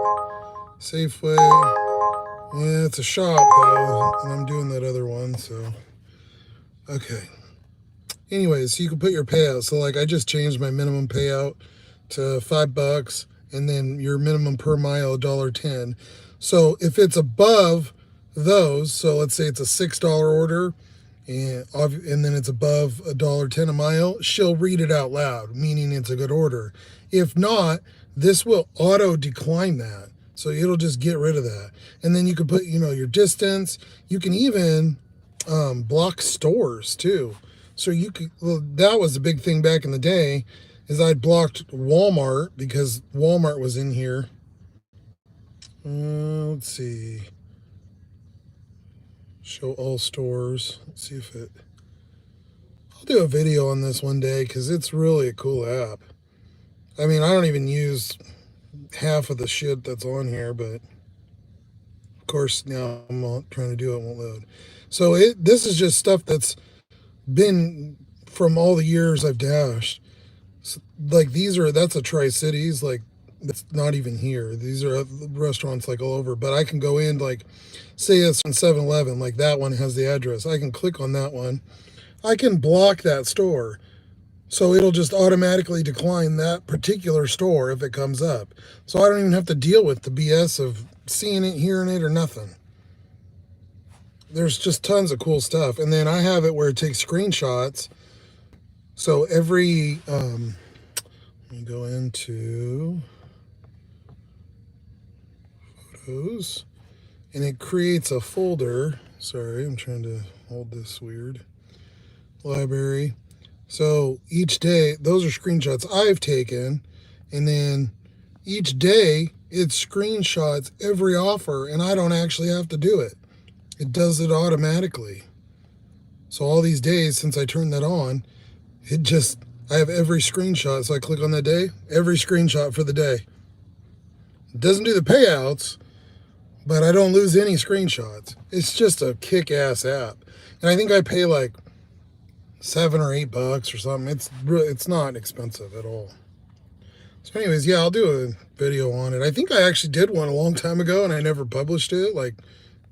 Safeway. Yeah, it's a shop though, and I'm doing that other one, so. Okay. Anyways, so you can put your payout. So like I just changed my minimum payout to $5, and then your minimum per mile $1.10. So if it's above those, so let's say it's a $6 order, and then it's above $1.10 a mile, she'll read it out loud, meaning it's a good order. If not, this will auto decline that. So it'll just get rid of that. And then you can put, you know, your distance. You can even block stores too. So you could, well, that was the big thing back in the day, is I'd blocked Walmart because Walmart was in here. Let's see. Show all stores. Let's see if it. I'll do a video on this one day because it's really a cool app. I mean, I don't even use half of the shit that's on here, but of course now I'm trying to do it, won't load. So this is just stuff that's been from all the years I've dashed. So, like that's a Tri-Cities, like it's not even here. These are restaurants like all over, but I can go in, like say it's on 7-Eleven, like that one has the address. I can click on that one. I can block that store. So it'll just automatically decline that particular store if it comes up. So I don't even have to deal with the BS of seeing it, hearing it, or nothing. There's just tons of cool stuff. And then I have it where it takes screenshots. So every, let me go into photos, and it creates a folder. Sorry, I'm trying to hold this weird. Library. So each day, those are screenshots I've taken, and then each day it screenshots every offer, and I don't actually have to do it. It does it automatically. So all these days since I turned that on, I have every screenshot. So I click on that day, every screenshot for the day. It doesn't do the payouts, but I don't lose any screenshots. It's just a kick-ass app. And I think I pay like $7 or $8 or something. It's not expensive at all. So anyways, yeah, I'll do a video on it. I think I actually did one a long time ago and I never published it, like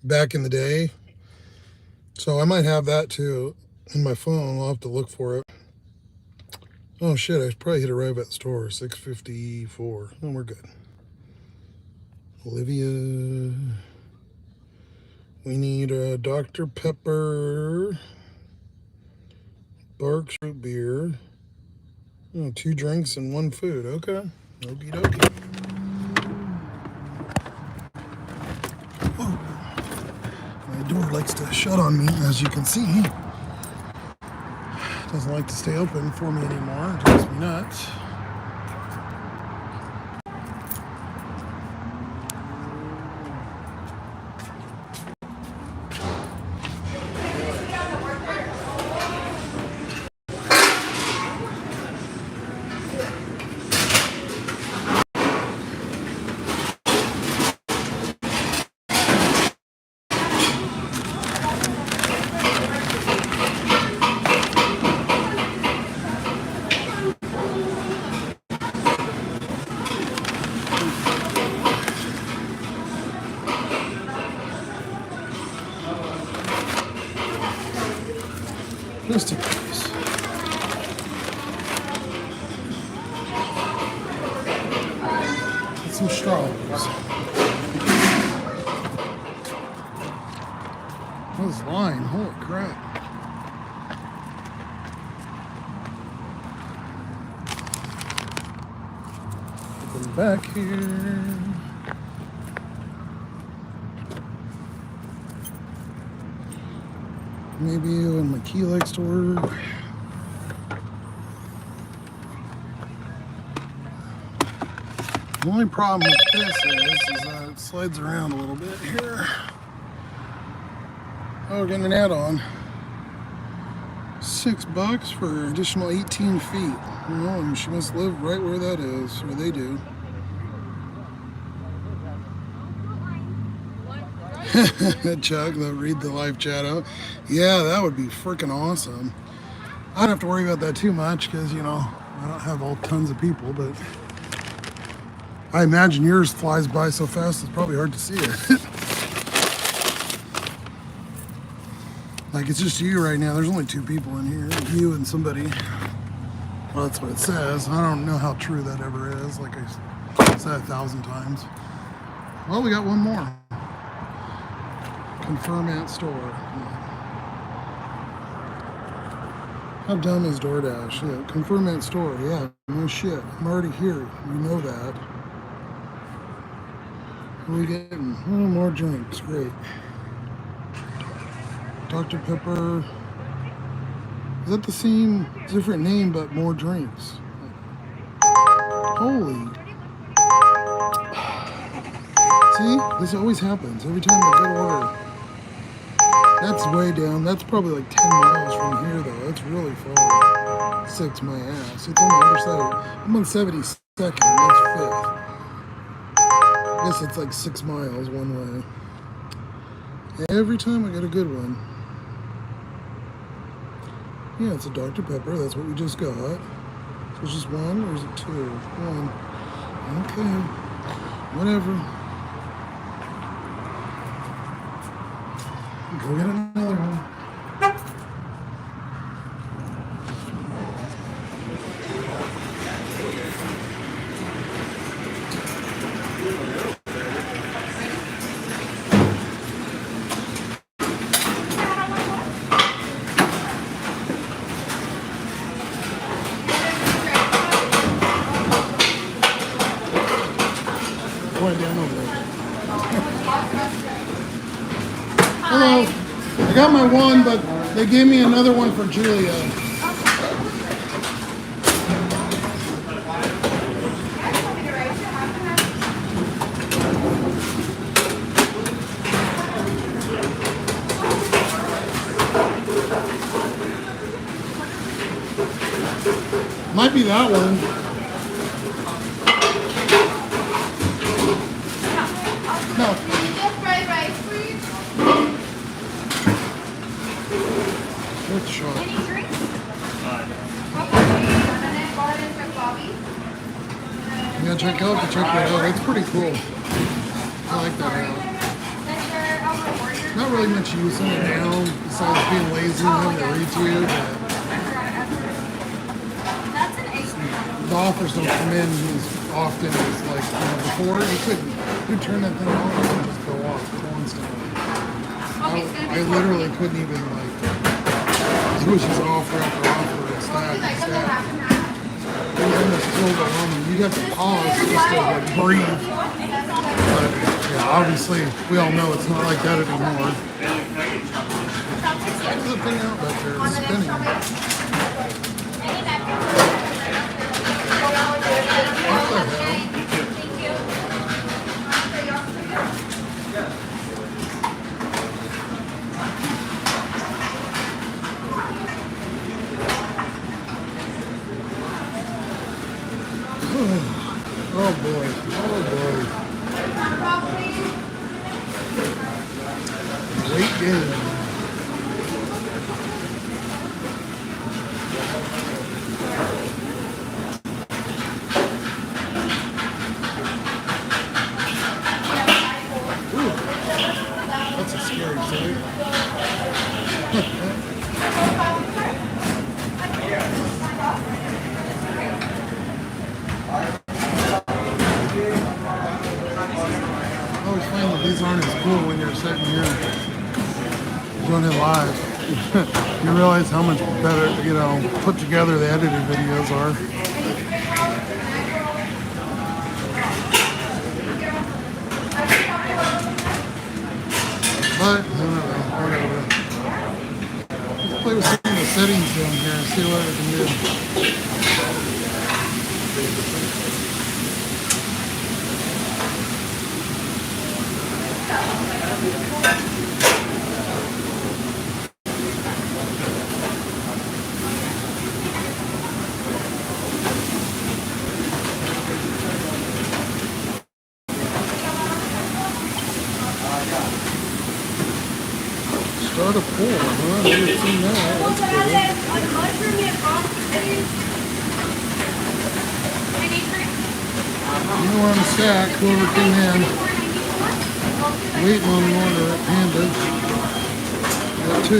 back in the day. So I might have that too in my phone. I'll have to look for it. Oh shit, I probably hit arrive at the store. 6:54. Oh, we're good. Olivia. We need a Dr. Pepper. Barks root beer. Oh, 2 drinks and 1 food. Okay. Okie dokie. Whoa. My door likes to shut on me, as you can see. Doesn't like to stay open for me anymore. It drives me nuts. Let's take this. Get some strawberries. This line, holy crap. Put them back here. Maybe when my key likes to work. The only problem with this is that it slides around a little bit here. Oh, we're getting an add-on. $6 for additional 18 feet. Well, and she must live right where that is, or they do. Chuck, they'll read the live chat out. Yeah, that would be freaking awesome. I don't have to worry about that too much because, you know, I don't have all tons of people, but I imagine yours flies by so fast it's probably hard to see it. Like, it's just you right now. There's only 2 people in here, you and somebody. Well, that's what it says. I don't know how true that ever is, like I said 1,000 times. Well, we got one more. Confirm at store. How dumb is DoorDash? Yeah, confirm at store. Yeah, no shit. I'm already here. We know that. What are we getting? Oh, more drinks. Great. Dr. Pepper. Is that the same, different name, but more drinks? Holy. See? This always happens. Every time I get order. That's way down. That's probably like 10 miles from here, though. That's really far. 6 my ass. It's on the other side. I'm on 72nd. That's 5th. I guess it's like 6 miles one way. Every time I get a good one. Yeah, it's a Dr. Pepper. That's what we just got. So it's just one, or is it 2? 1. Okay. Whatever. Go get another one. Right down over there. Hello. I got my one, but they gave me another one for Julia. Might be that one. No. What's the shot? Any drinks? You gotta check that out. It's pretty cool. I like that out. Not really much use in it now, besides being lazy and having to read to you. The offers don't come in as often as like before. You turn that thing on and just go off constantly. I literally couldn't even like. It was just offer after offer and stack. It was almost overwhelming. You'd have to pause just to like breathe. But yeah, obviously we all know it's not like that anymore. There's a thing out back there that's spinning. What the hell? Oh boy. Great game. Ooh, that's a scary sight. I always find that these aren't as cool when you're sitting here doing it live. You realize how much better, put together the edited videos are. But, I don't know, whatever. Let's play with some of the settings down here and see what we can do. Start a pool, huh? I've never seen that. That's cool. You know, on the stack, whoever came in, waiting on an order at Panda. Got 2.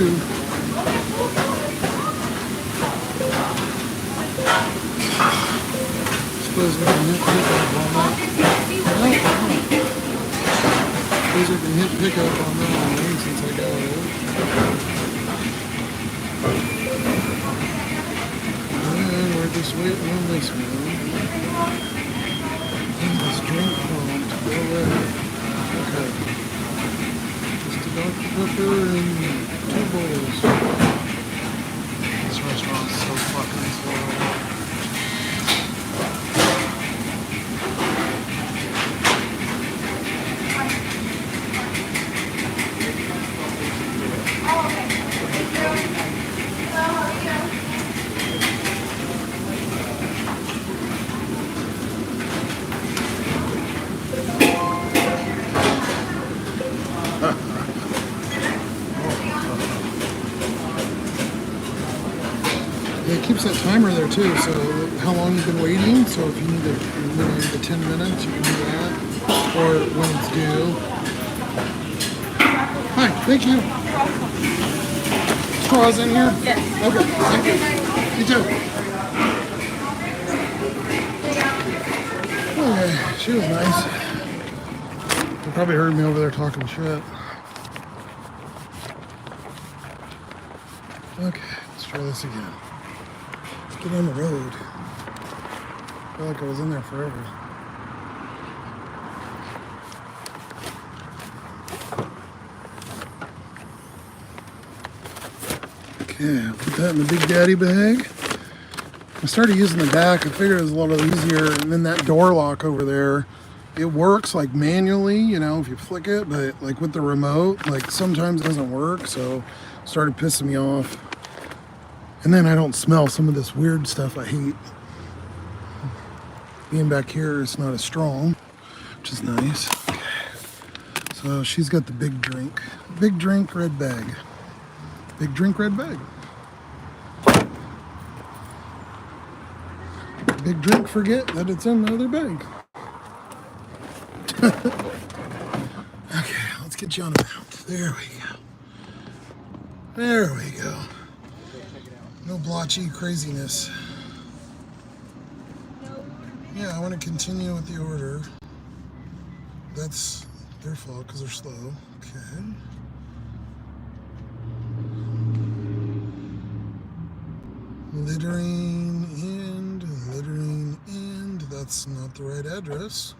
Suppose we can hit pickup on that. Suppose we can hit pickup on that one since I got it. And we're just waiting on this one. This drink prompt, go away. Okay. Just a Dr. Pepper and 2 bowls. Let's rush It keeps that timer there too, so how long you've been waiting. So if you need the 10 minutes, you can do that. Or when it's due. Hi, thank you. Straws in here? Yes. Okay, thank you. You too. Okay, she was nice. You probably heard me over there talking shit. Okay, let's try this again. Get on the road. I feel like I was in there forever. Okay, I'll put that in the Big Daddy bag. I started using the back. I figured it was a little easier. And then that door lock over there, it works like manually, you know, if you flick it, but like with the remote, like sometimes it doesn't work. So it started pissing me off. And then I don't smell some of this weird stuff I hate. Being back here, it's not as strong, which is nice. Okay. So she's got the big drink. Big drink, red bag. Big drink, red bag. Big drink, forget that it's in the other bag. Okay, let's get you on a mount. There we go. There we go. No blotchy craziness. Yeah, I want to continue with the order. That's their fault because they're slow. Okay. Littering and littering and that's not the right address.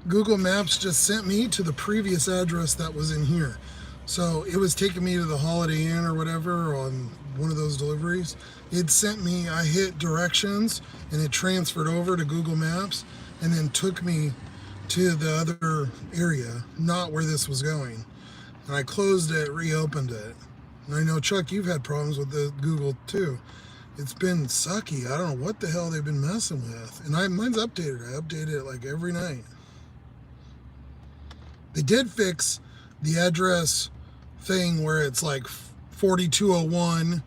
Google Maps just sent me to the previous address that was in here. So it was taking me to the Holiday Inn or whatever on one of those deliveries. It sent me, I hit directions and it transferred over to Google Maps and then took me to the other area, not where this was going. And I closed it, reopened it. And I know, Chuck, you've had problems with the Google too. It's been sucky. I don't know what the hell they've been messing with. And mine's updated. I update it like every night. They did fix the address thing where it's like 4201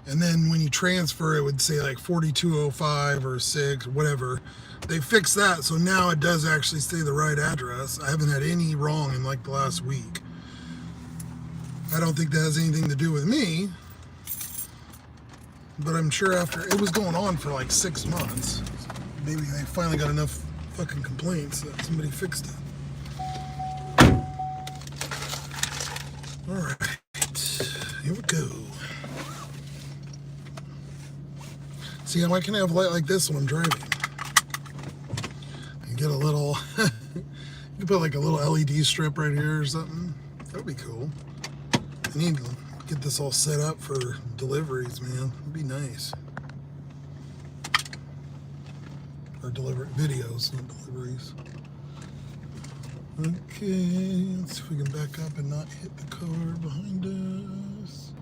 and then when you transfer it would say like 4205 or 6 whatever. They fixed that, so now it does actually say the right address. I haven't had any wrong in like the last week. I don't think that has anything to do with me, but I'm sure after it was going on for like 6 months, maybe they finally got enough fucking complaints that somebody fixed it. All right, here we go. See, why can't I have light like this when I'm driving? You get a little, you can put like a little LED strip right here or something. That would be cool. I need to get this all set up for deliveries, man. It'd be nice. Or videos, not deliveries. Okay, let's see if we can back up and not hit the car behind us.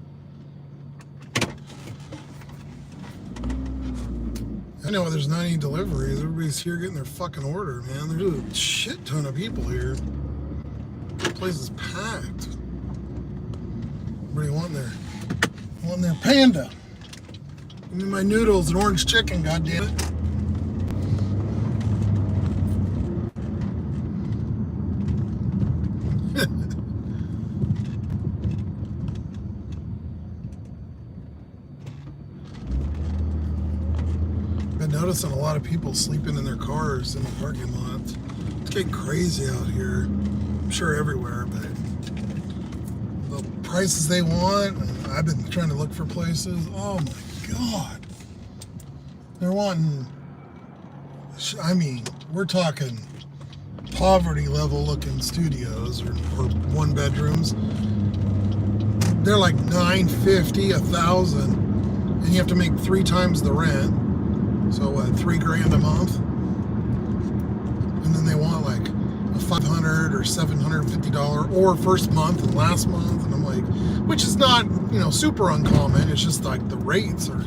I know there's not any deliveries. Everybody's here getting their fucking order, man. There's a shit ton of people here. The place is packed. What do you want there? I want their panda. Give me my noodles and orange chicken, goddammit. Been noticing a lot of people sleeping in their cars in the parking lot. It's getting crazy out here. I'm sure everywhere, but the prices they want, I've been trying to look for places. Oh my God. They're wanting, I mean, we're talking poverty level looking studios or 1 bedrooms. they're like $950, $1,000, and you have to make 3 times the rent. So what, $3,000 a month? And then they want like a $500 or $750 or first month and last month, and I'm like, which is not, you know, super uncommon. It's just like the rates are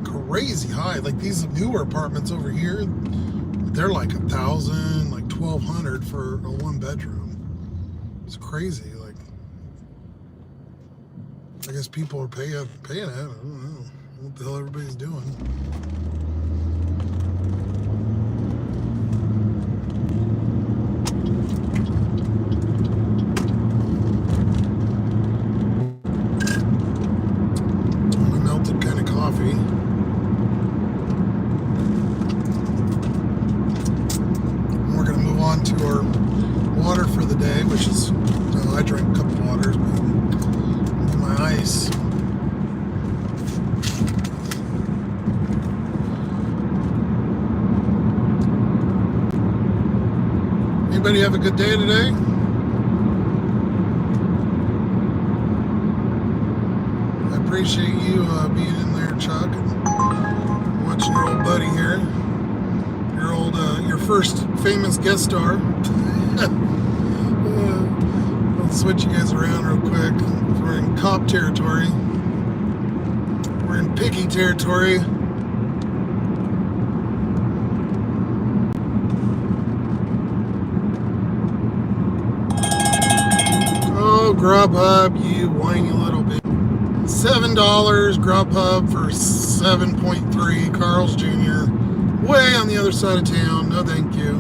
crazy high. Like these newer apartments over here, they're like $1,000, like $1,200 for a 1-bedroom. It's crazy. Like, I guess people are paying it. I don't know what the hell everybody's doing. Melted kind of coffee. We're gonna move on to our water for the day, which is, I drank a couple waters, but my ice. Anybody have a good day today? I appreciate you being in there, Chuck, and watching your old buddy here. Your first famous guest star. I'll switch you guys around real quick. We're in cop territory. We're in piggy territory. Oh, Grubhub, you whiny little bitch. $7 Grubhub for 7.3 Carl's Jr. Way on the other side of town. No, thank you.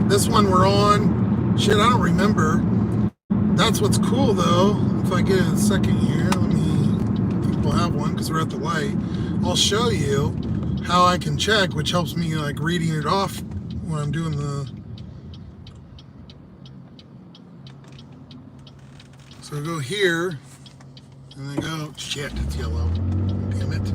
This one we're on. Shit, I don't remember. That's what's cool though. If I get a second here, I think we'll have one because we're at the light. I'll show you how I can check, which helps me like reading it off when I'm doing the. So go here, and then go. Shit, it's yellow. Damn it.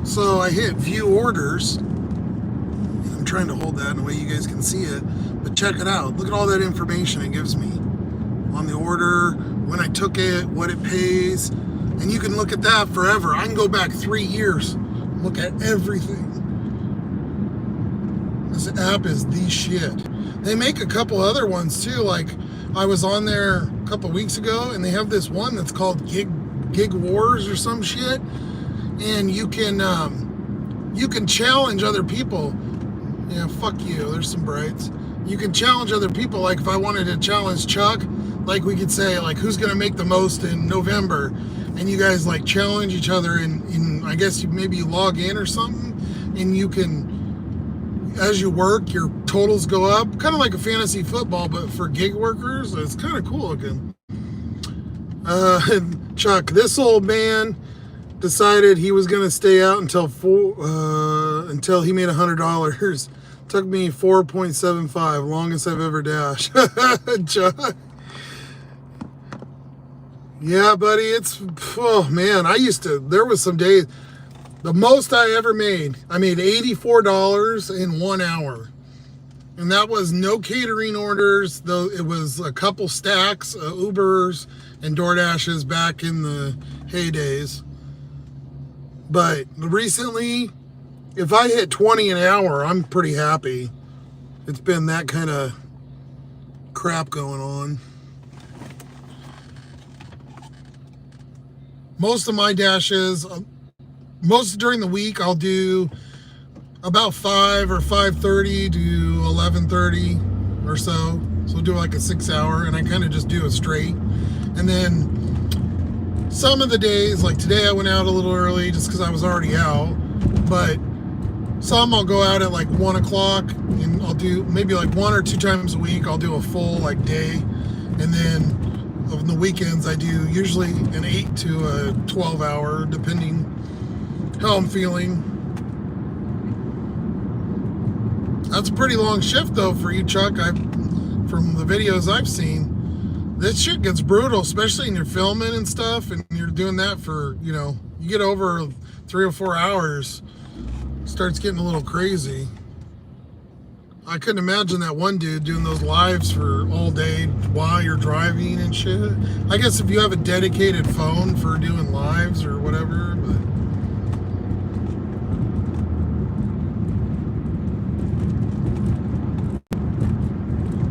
So I hit view orders. I'm trying to hold that in a way you guys can see it, but check it out. Look at all that information it gives me on the order, when I took it, what it pays, and you can look at that forever. I can go back 3 years, look at everything. This app is the shit. They make a couple other ones too. Like I was on there a couple weeks ago, and they have this one that's called Gig Wars or some shit. And you can challenge other people. Yeah, fuck you. There's some brights. You can challenge other people. Like if I wanted to challenge Chuck, like we could say like who's gonna make the most in November, and you guys like challenge each other. In I guess maybe you log in or something, and you can, as you work, your totals go up. Kind of like a fantasy football, but for gig workers. It's kind of cool looking. Chuck, this old man decided he was going to stay out until he made $100. Took me 4.75, longest I've ever dashed. Chuck. Yeah, buddy, it's, oh man, there was some days, the most I ever made, I made $84 in 1 hour. And that was no catering orders, though it was a couple stacks of Ubers and DoorDashes back in the heydays. But recently, if I hit 20 an hour, I'm pretty happy. It's been that kind of crap going on. Most of my dashes, most during the week, I'll do about 5 or 5:30 to 11:30 or so. So I'll do like a 6 hour, and I kind of just do it straight. And then some of the days, like today I went out a little early just because I was already out, but some I'll go out at like 1 o'clock, and I'll do maybe like 1 or 2 times a week, I'll do a full like day. And then on the weekends I do usually an 8 to a 12 hour, depending how I'm feeling. That's a pretty long shift though for you, Chuck. From the videos I've seen, this shit gets brutal, especially when you're filming and stuff, and you're doing that for, you know, you get over 3 or 4 hours. starts getting a little crazy. I couldn't imagine that one dude doing those lives for all day while you're driving and shit. I guess if you have a dedicated phone for doing lives or whatever, but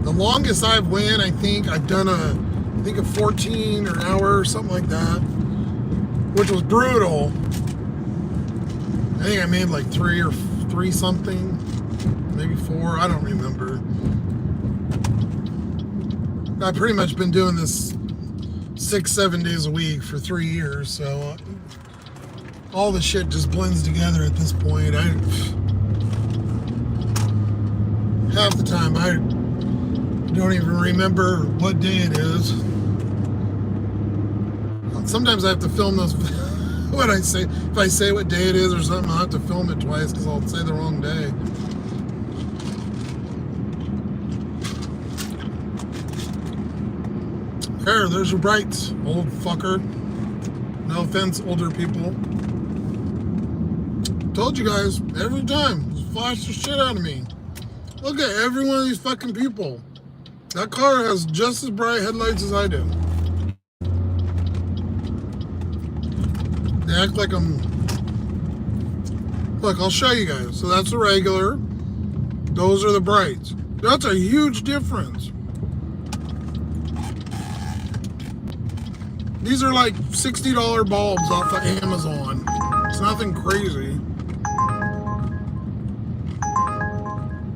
the longest I've went, I think I've done a 14 or an hour or something like that, which was brutal. I think I made like three something, maybe 4, I don't remember. I've pretty much been doing this 6-7 days a week for 3 years, so all the shit just blends together at this point. Half the time I don't even remember what day it is. Sometimes I have to film those when I say, if I say what day it is or something, I'll have to film it twice because I'll say the wrong day. There, there's your brights, old fucker. No offense, older people. Told you guys, every time, just flash the shit out of me. Look at every one of these fucking people. That car has just as bright headlights as I do. They act like I'm... Look, I'll show you guys. So that's the regular. Those are the brights. That's a huge difference. These are like $60 bulbs off of Amazon. It's nothing crazy.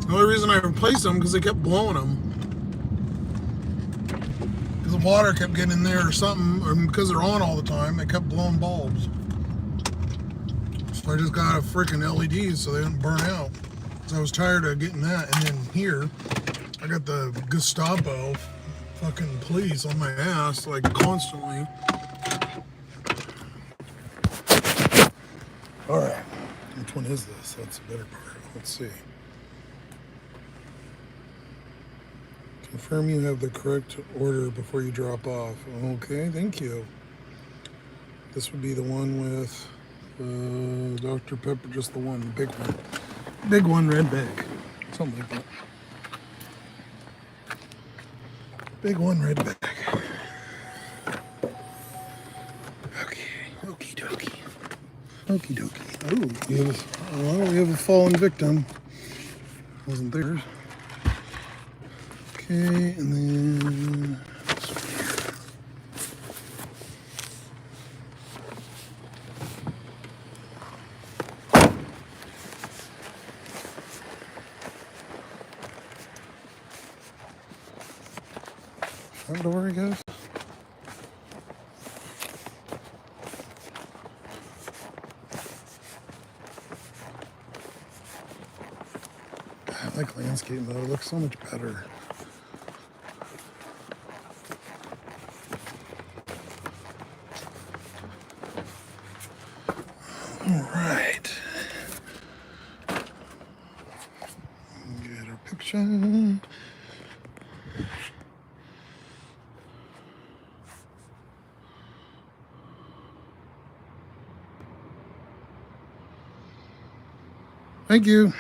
The only reason I replaced them because they kept blowing them. Because the water kept getting in there or something, or because they're on all the time, they kept blowing bulbs. So I just got a freaking LED so they didn't burn out. So I was tired of getting that. And then here, I got the Gestapo fucking police on my ass, like constantly. All right, which one is this? That's the better part. Let's see. Confirm you have the correct order before you drop off. Okay, thank you. This would be the one with Dr. Pepper, just the one, the big one. Big one, red bag. Something like that. Big one, red bag. Okay, okie dokie. Okie dokie. Oh, we have a fallen victim. Wasn't theirs. Okay, and then front door, I guess. I like landscape mode. It looks so much better. All right. Get our picture. Thank you.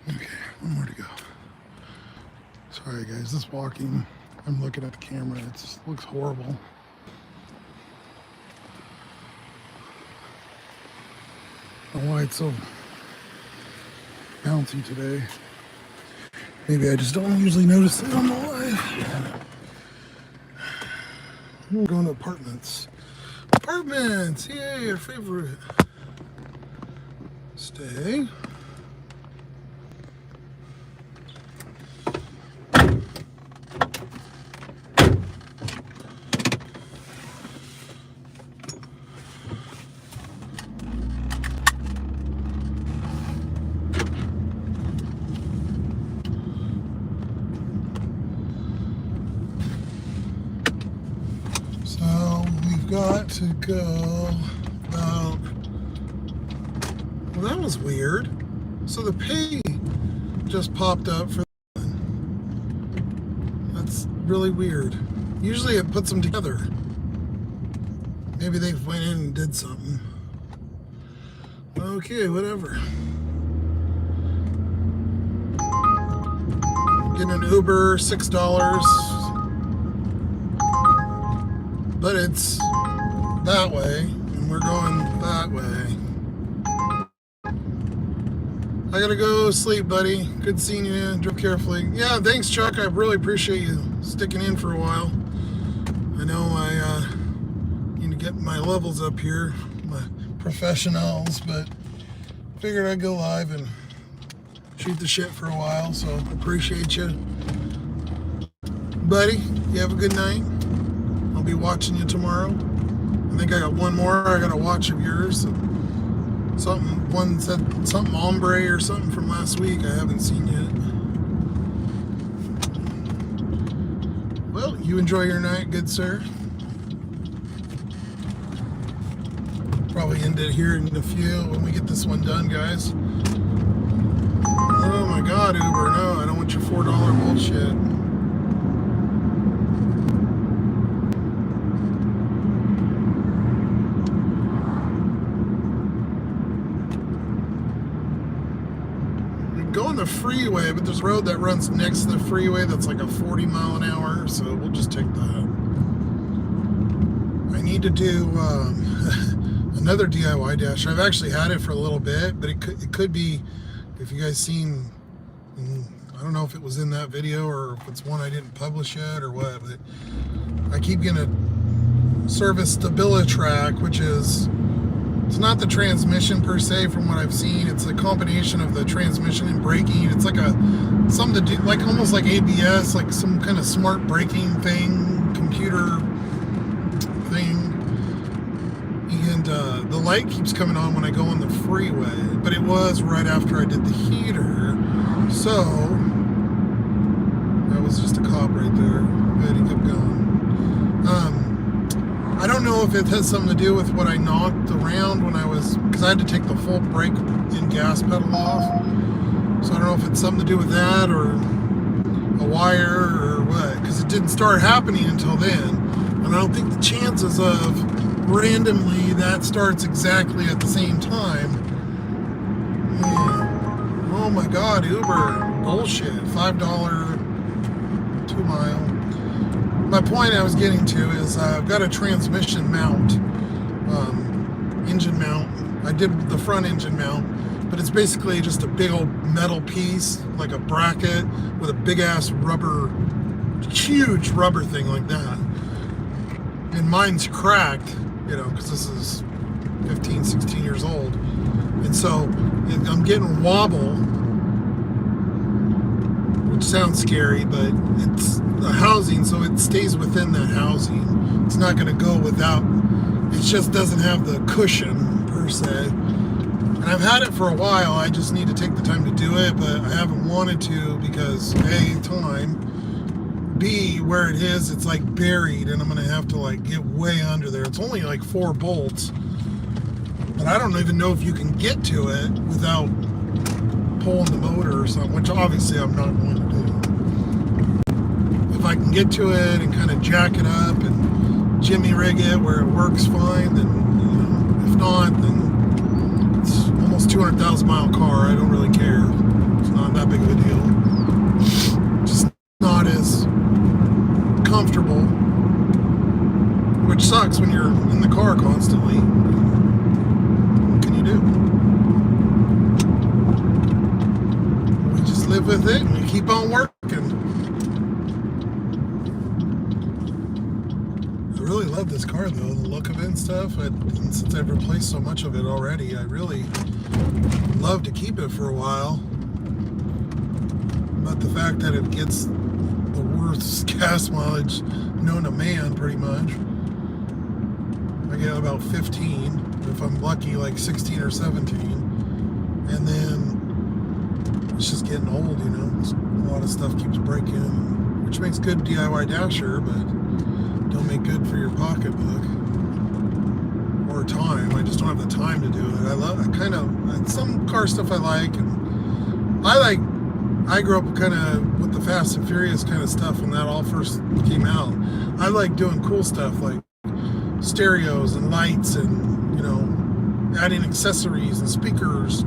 Okay, one more to go. Sorry guys, this walking, I'm looking at the camera, it just looks horrible. I don't know why it's so bouncy today. Maybe I just don't usually notice it on the live. I'm going to apartments. Apartments! Yay, our favorite. Stay. Got to go about, well, that was weird. So the pay just popped up for that one. That's really weird. Usually it puts them together. Maybe they went in and did something. Okay, whatever. Getting an Uber, $6. But it's that way, and we're going that way. I gotta go sleep, buddy. Good seeing you. Drive carefully. Yeah, thanks, Chuck. I really appreciate you sticking in for a while. I know I need to get my levels up here, my professionals, but figured I'd go live and shoot the shit for a while, so appreciate you. Buddy, you have a good night. I'll be watching you tomorrow. I think I got one more I gotta watch of yours. One said something ombre or something from last week I haven't seen yet. Well, you enjoy your night, good sir. Probably end it here in a few when we get this one done, guys. Oh my God, Uber, no, I don't want your $4 bullshit. Go on the freeway, but there's a road that runs next to the freeway that's like a 40 mile an hour, so we'll just take that. I need to do another DIY dash. I've actually had it for a little bit, but it could be, if you guys seen, I don't know if it was in that video or if it's one I didn't publish yet or what, but I keep getting a service StabiliTrak, which is, it's not the transmission per se from what I've seen. It's a combination of the transmission and braking. It's like something to do, like almost like ABS, like some kind of smart braking thing, computer thing. And the light keeps coming on when I go on the freeway, but it was right after I did the heater. So that was just a cop right there. Good, he kept going. I don't know if it has something to do with what I knocked around when I was, because I had to take the full brake and gas pedal off. So I don't know if it's something to do with that or a wire or what, because it didn't start happening until then. And I don't think the chances of randomly that starts exactly at the same time. Yeah. Oh my God, Uber, bullshit, $5 2 mile. My point I was getting to is I've got a transmission mount, engine mount. I did the front engine mount, but it's basically just a big old metal piece, like a bracket with a big ass rubber, huge rubber thing like that. And mine's cracked, you know, because this is 15, 16 years old. And so I'm getting wobble, which sounds scary, but it's a housing, so it stays within that housing. It's not going to go without, it just doesn't have the cushion per se. And I've had it for a while, I just need to take the time to do it, but I haven't wanted to because A, time, B, where it is, it's like buried and I'm going to have to like get way under there. It's only like 4 bolts, but I don't even know if you can get to it without pulling the motor or something, which obviously I'm not going to do. If I can get to it and kind of jack it up and jimmy rig it where it works fine, then, you know, if not, then it's almost 200,000 mile car. I don't really care. It's not that big of a deal. Just not as comfortable, which sucks when you're in the car constantly. What can you do? We just live with it and we keep on working. I really love this car though, the look of it and stuff. And since I've replaced so much of it already, I really love to keep it for a while. But the fact that it gets the worst gas mileage known to man, pretty much. I get about 15, if I'm lucky, like 16 or 17. And then it's just getting old, you know. A lot of stuff keeps breaking, which makes good DIY dasher, but don't make good for your pocketbook or time. I just don't have the time to do it. I kind of some car stuff I like, and I like I grew up kind of with the Fast and Furious kind of stuff when that all first came out. I like doing cool stuff like stereos and lights and, you know, adding accessories and speakers.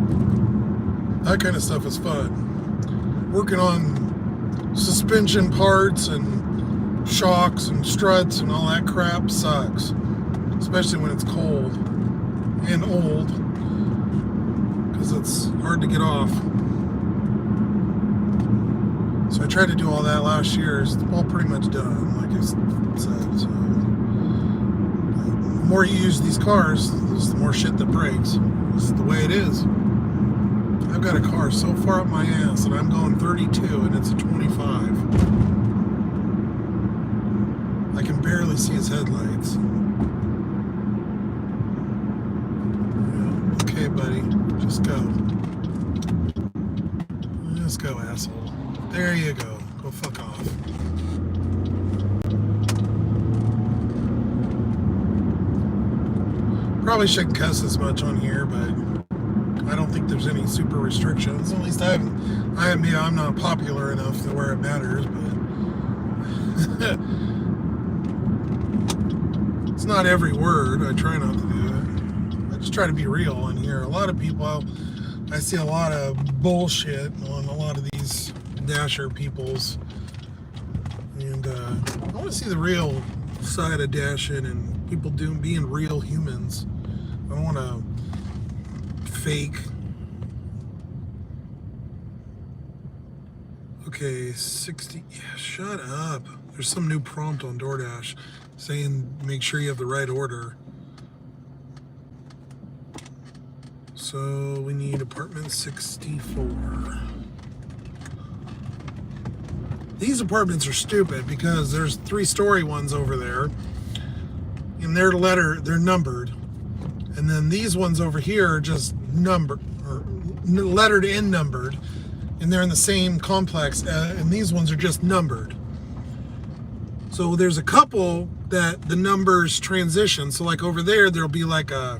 That kind of stuff is fun. Working on suspension parts and shocks and struts and all that crap sucks, especially when it's cold and old, because it's hard to get off. So I tried to do all that last year. It's all pretty much done, like I said. So the more you use these cars, the more shit that breaks. This is the way it is. I've got a car so far up my ass and I'm going 32 and it's a 25. I can barely see his headlights. Yeah, okay, buddy, just go. Just go, asshole. There you go. Go fuck off. Probably shouldn't cuss as much on here, but I don't think there's any super restrictions. At least I'm not popular enough to where it matters, but it's not every word. I try not to do it. I just try to be real on here. A lot of people, I see a lot of bullshit on a lot of these Dasher peoples, and I want to see the real side of dashing and people being real humans. I don't want to fake. Okay, 60. Yeah, shut up. There's some new prompt on DoorDash saying make sure you have the right order. So we need apartment 64. These apartments are stupid because there's 3-story ones over there, and they're numbered, and then these ones over here are just numbered or lettered and numbered, and they're in the same complex, and these ones are just numbered. So there's a couple that the numbers transition. So like over there'll be like a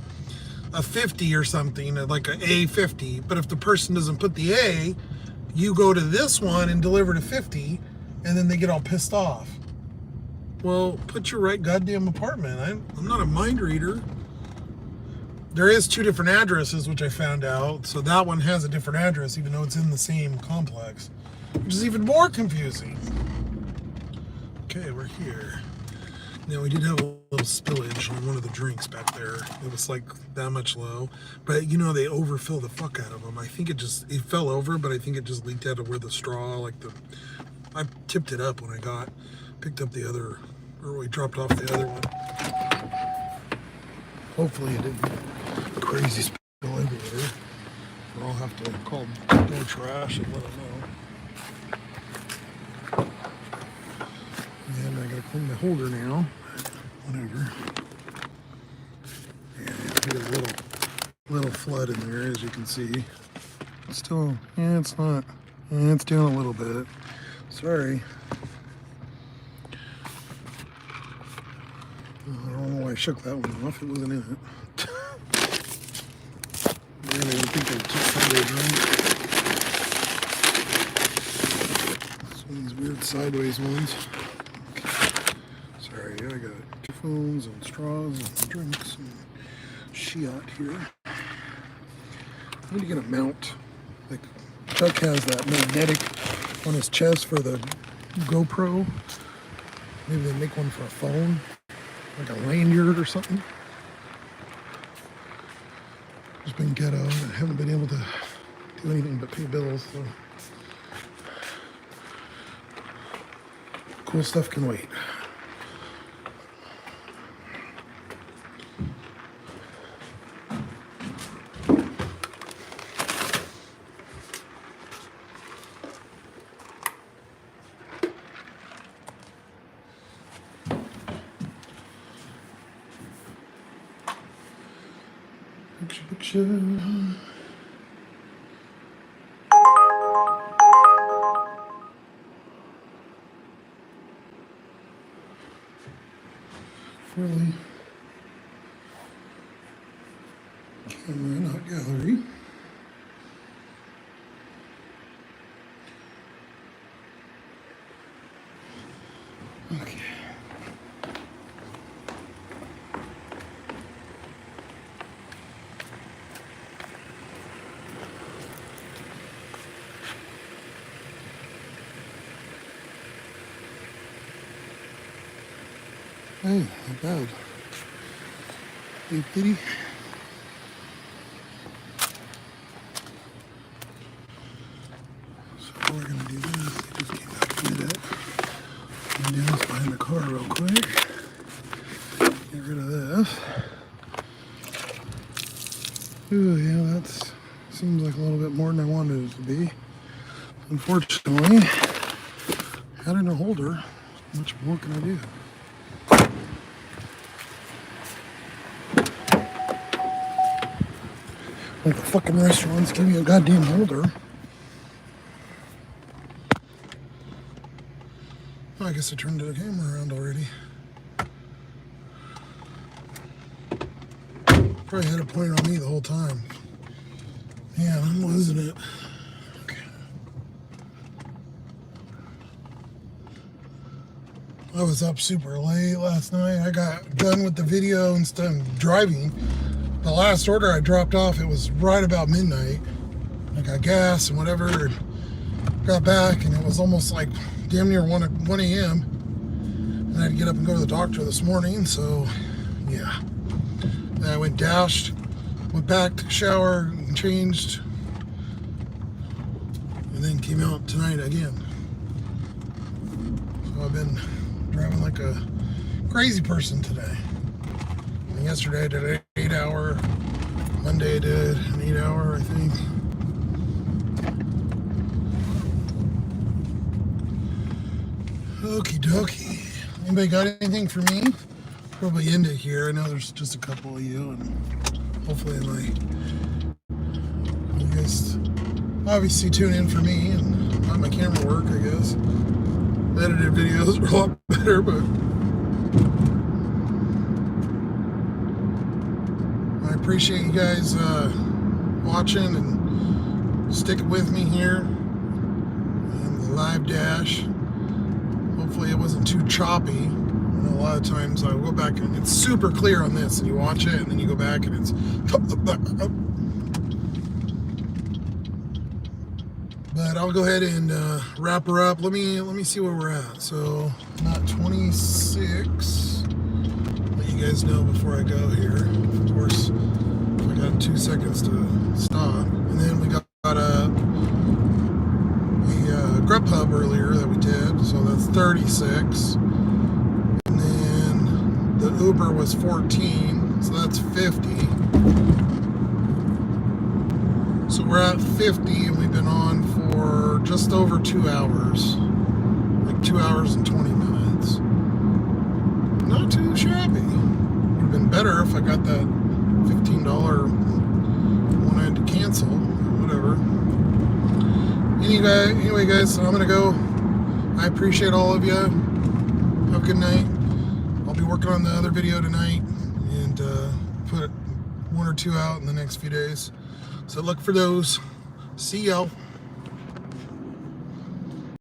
50 or something, like a A50. But if the person doesn't put the A, you go to this one and deliver to 50, and then they get all pissed off. Well, put your right goddamn apartment. I'm not a mind reader. There is 2 different addresses, which I found out. So that one has a different address, even though it's in the same complex, which is even more confusing. Okay, we're here. Now, we did have a little spillage on one of the drinks back there. It was like that much low. But, you know, they overfill the fuck out of them. I think it fell over, but I think it just leaked out of where the straw, I tipped it up when I picked up the other, or we dropped off the other one. Hopefully it didn't crazy spill everywhere. I'll have to call Door Trash and let them know. And I gotta clean the holder now. Whatever. Yeah, we got a little flood in there, as you can see. Still, yeah, it's not. Yeah, it's down a little bit. Sorry. I don't know why I shook that one off. It wasn't in it. Man, I didn't think I took Sunday drink. It's one of these weird sideways ones. Okay. Sorry, I got 2 phones and straws and drinks and shit here. I need to get a mount. Like Chuck has that magnetic on his chest for the GoPro. Maybe they make one for a phone, like a lanyard or something. Just been ghetto and haven't been able to do anything but pay bills. So cool stuff can wait. Picture. Really? Camera, not gallery. Hey, not bad. Hey, kitty. So we're gonna do this. They just came out to get it. I'm gonna do this behind the car real quick. Get rid of this. Ooh, yeah, that seems like a little bit more than I wanted it to be. Unfortunately, had it in a holder. How much more can I do? Like the fucking restaurants give me a goddamn holder. Oh, I guess I turned the camera around already. Probably had it pointed on me the whole time. Man, I'm losing it. Okay. I was up super late last night. I got done with the video and stuff driving. The last order I dropped off, it was right about midnight. I got gas and whatever, and got back, and it was almost like damn near 1 a.m. And I had to get up and go to the doctor this morning, so yeah. Then I dashed, went back, took a shower, and changed, and then came out tonight again. So I've been driving like a crazy person today. And yesterday I did an 8-hour. Monday I did an 8-hour, I think. Okie dokie. Anybody got anything for me? Probably end it here. I know there's just a couple of you, and hopefully you guys obviously tune in for me and not my camera work, I guess. The edited videos are a lot better, but I appreciate you guys watching and sticking with me here in the live dash. Hopefully it wasn't too choppy. You know, a lot of times I go back and it's super clear on this, and you watch it and then you go back and it's. But I'll go ahead and wrap her up. Let me see where we're at. So I'm at 26. Let you guys know before I go here. Of course, I got 2 seconds to stop, and then we got a Grubhub earlier that we did, so that's 36. And then the Uber was 14, so that's 50. So we're at 50, and we've been on for just over 2 hours, like 2 hours and 20 minutes. Not too shabby. Would have been better if I got that $15 one I had to cancel, or whatever. Anyway, guys, I'm gonna go. I appreciate all of you. Have a good night. I'll be working on the other video tonight and put 1 or 2 out in the next few days. So look for those. See y'all.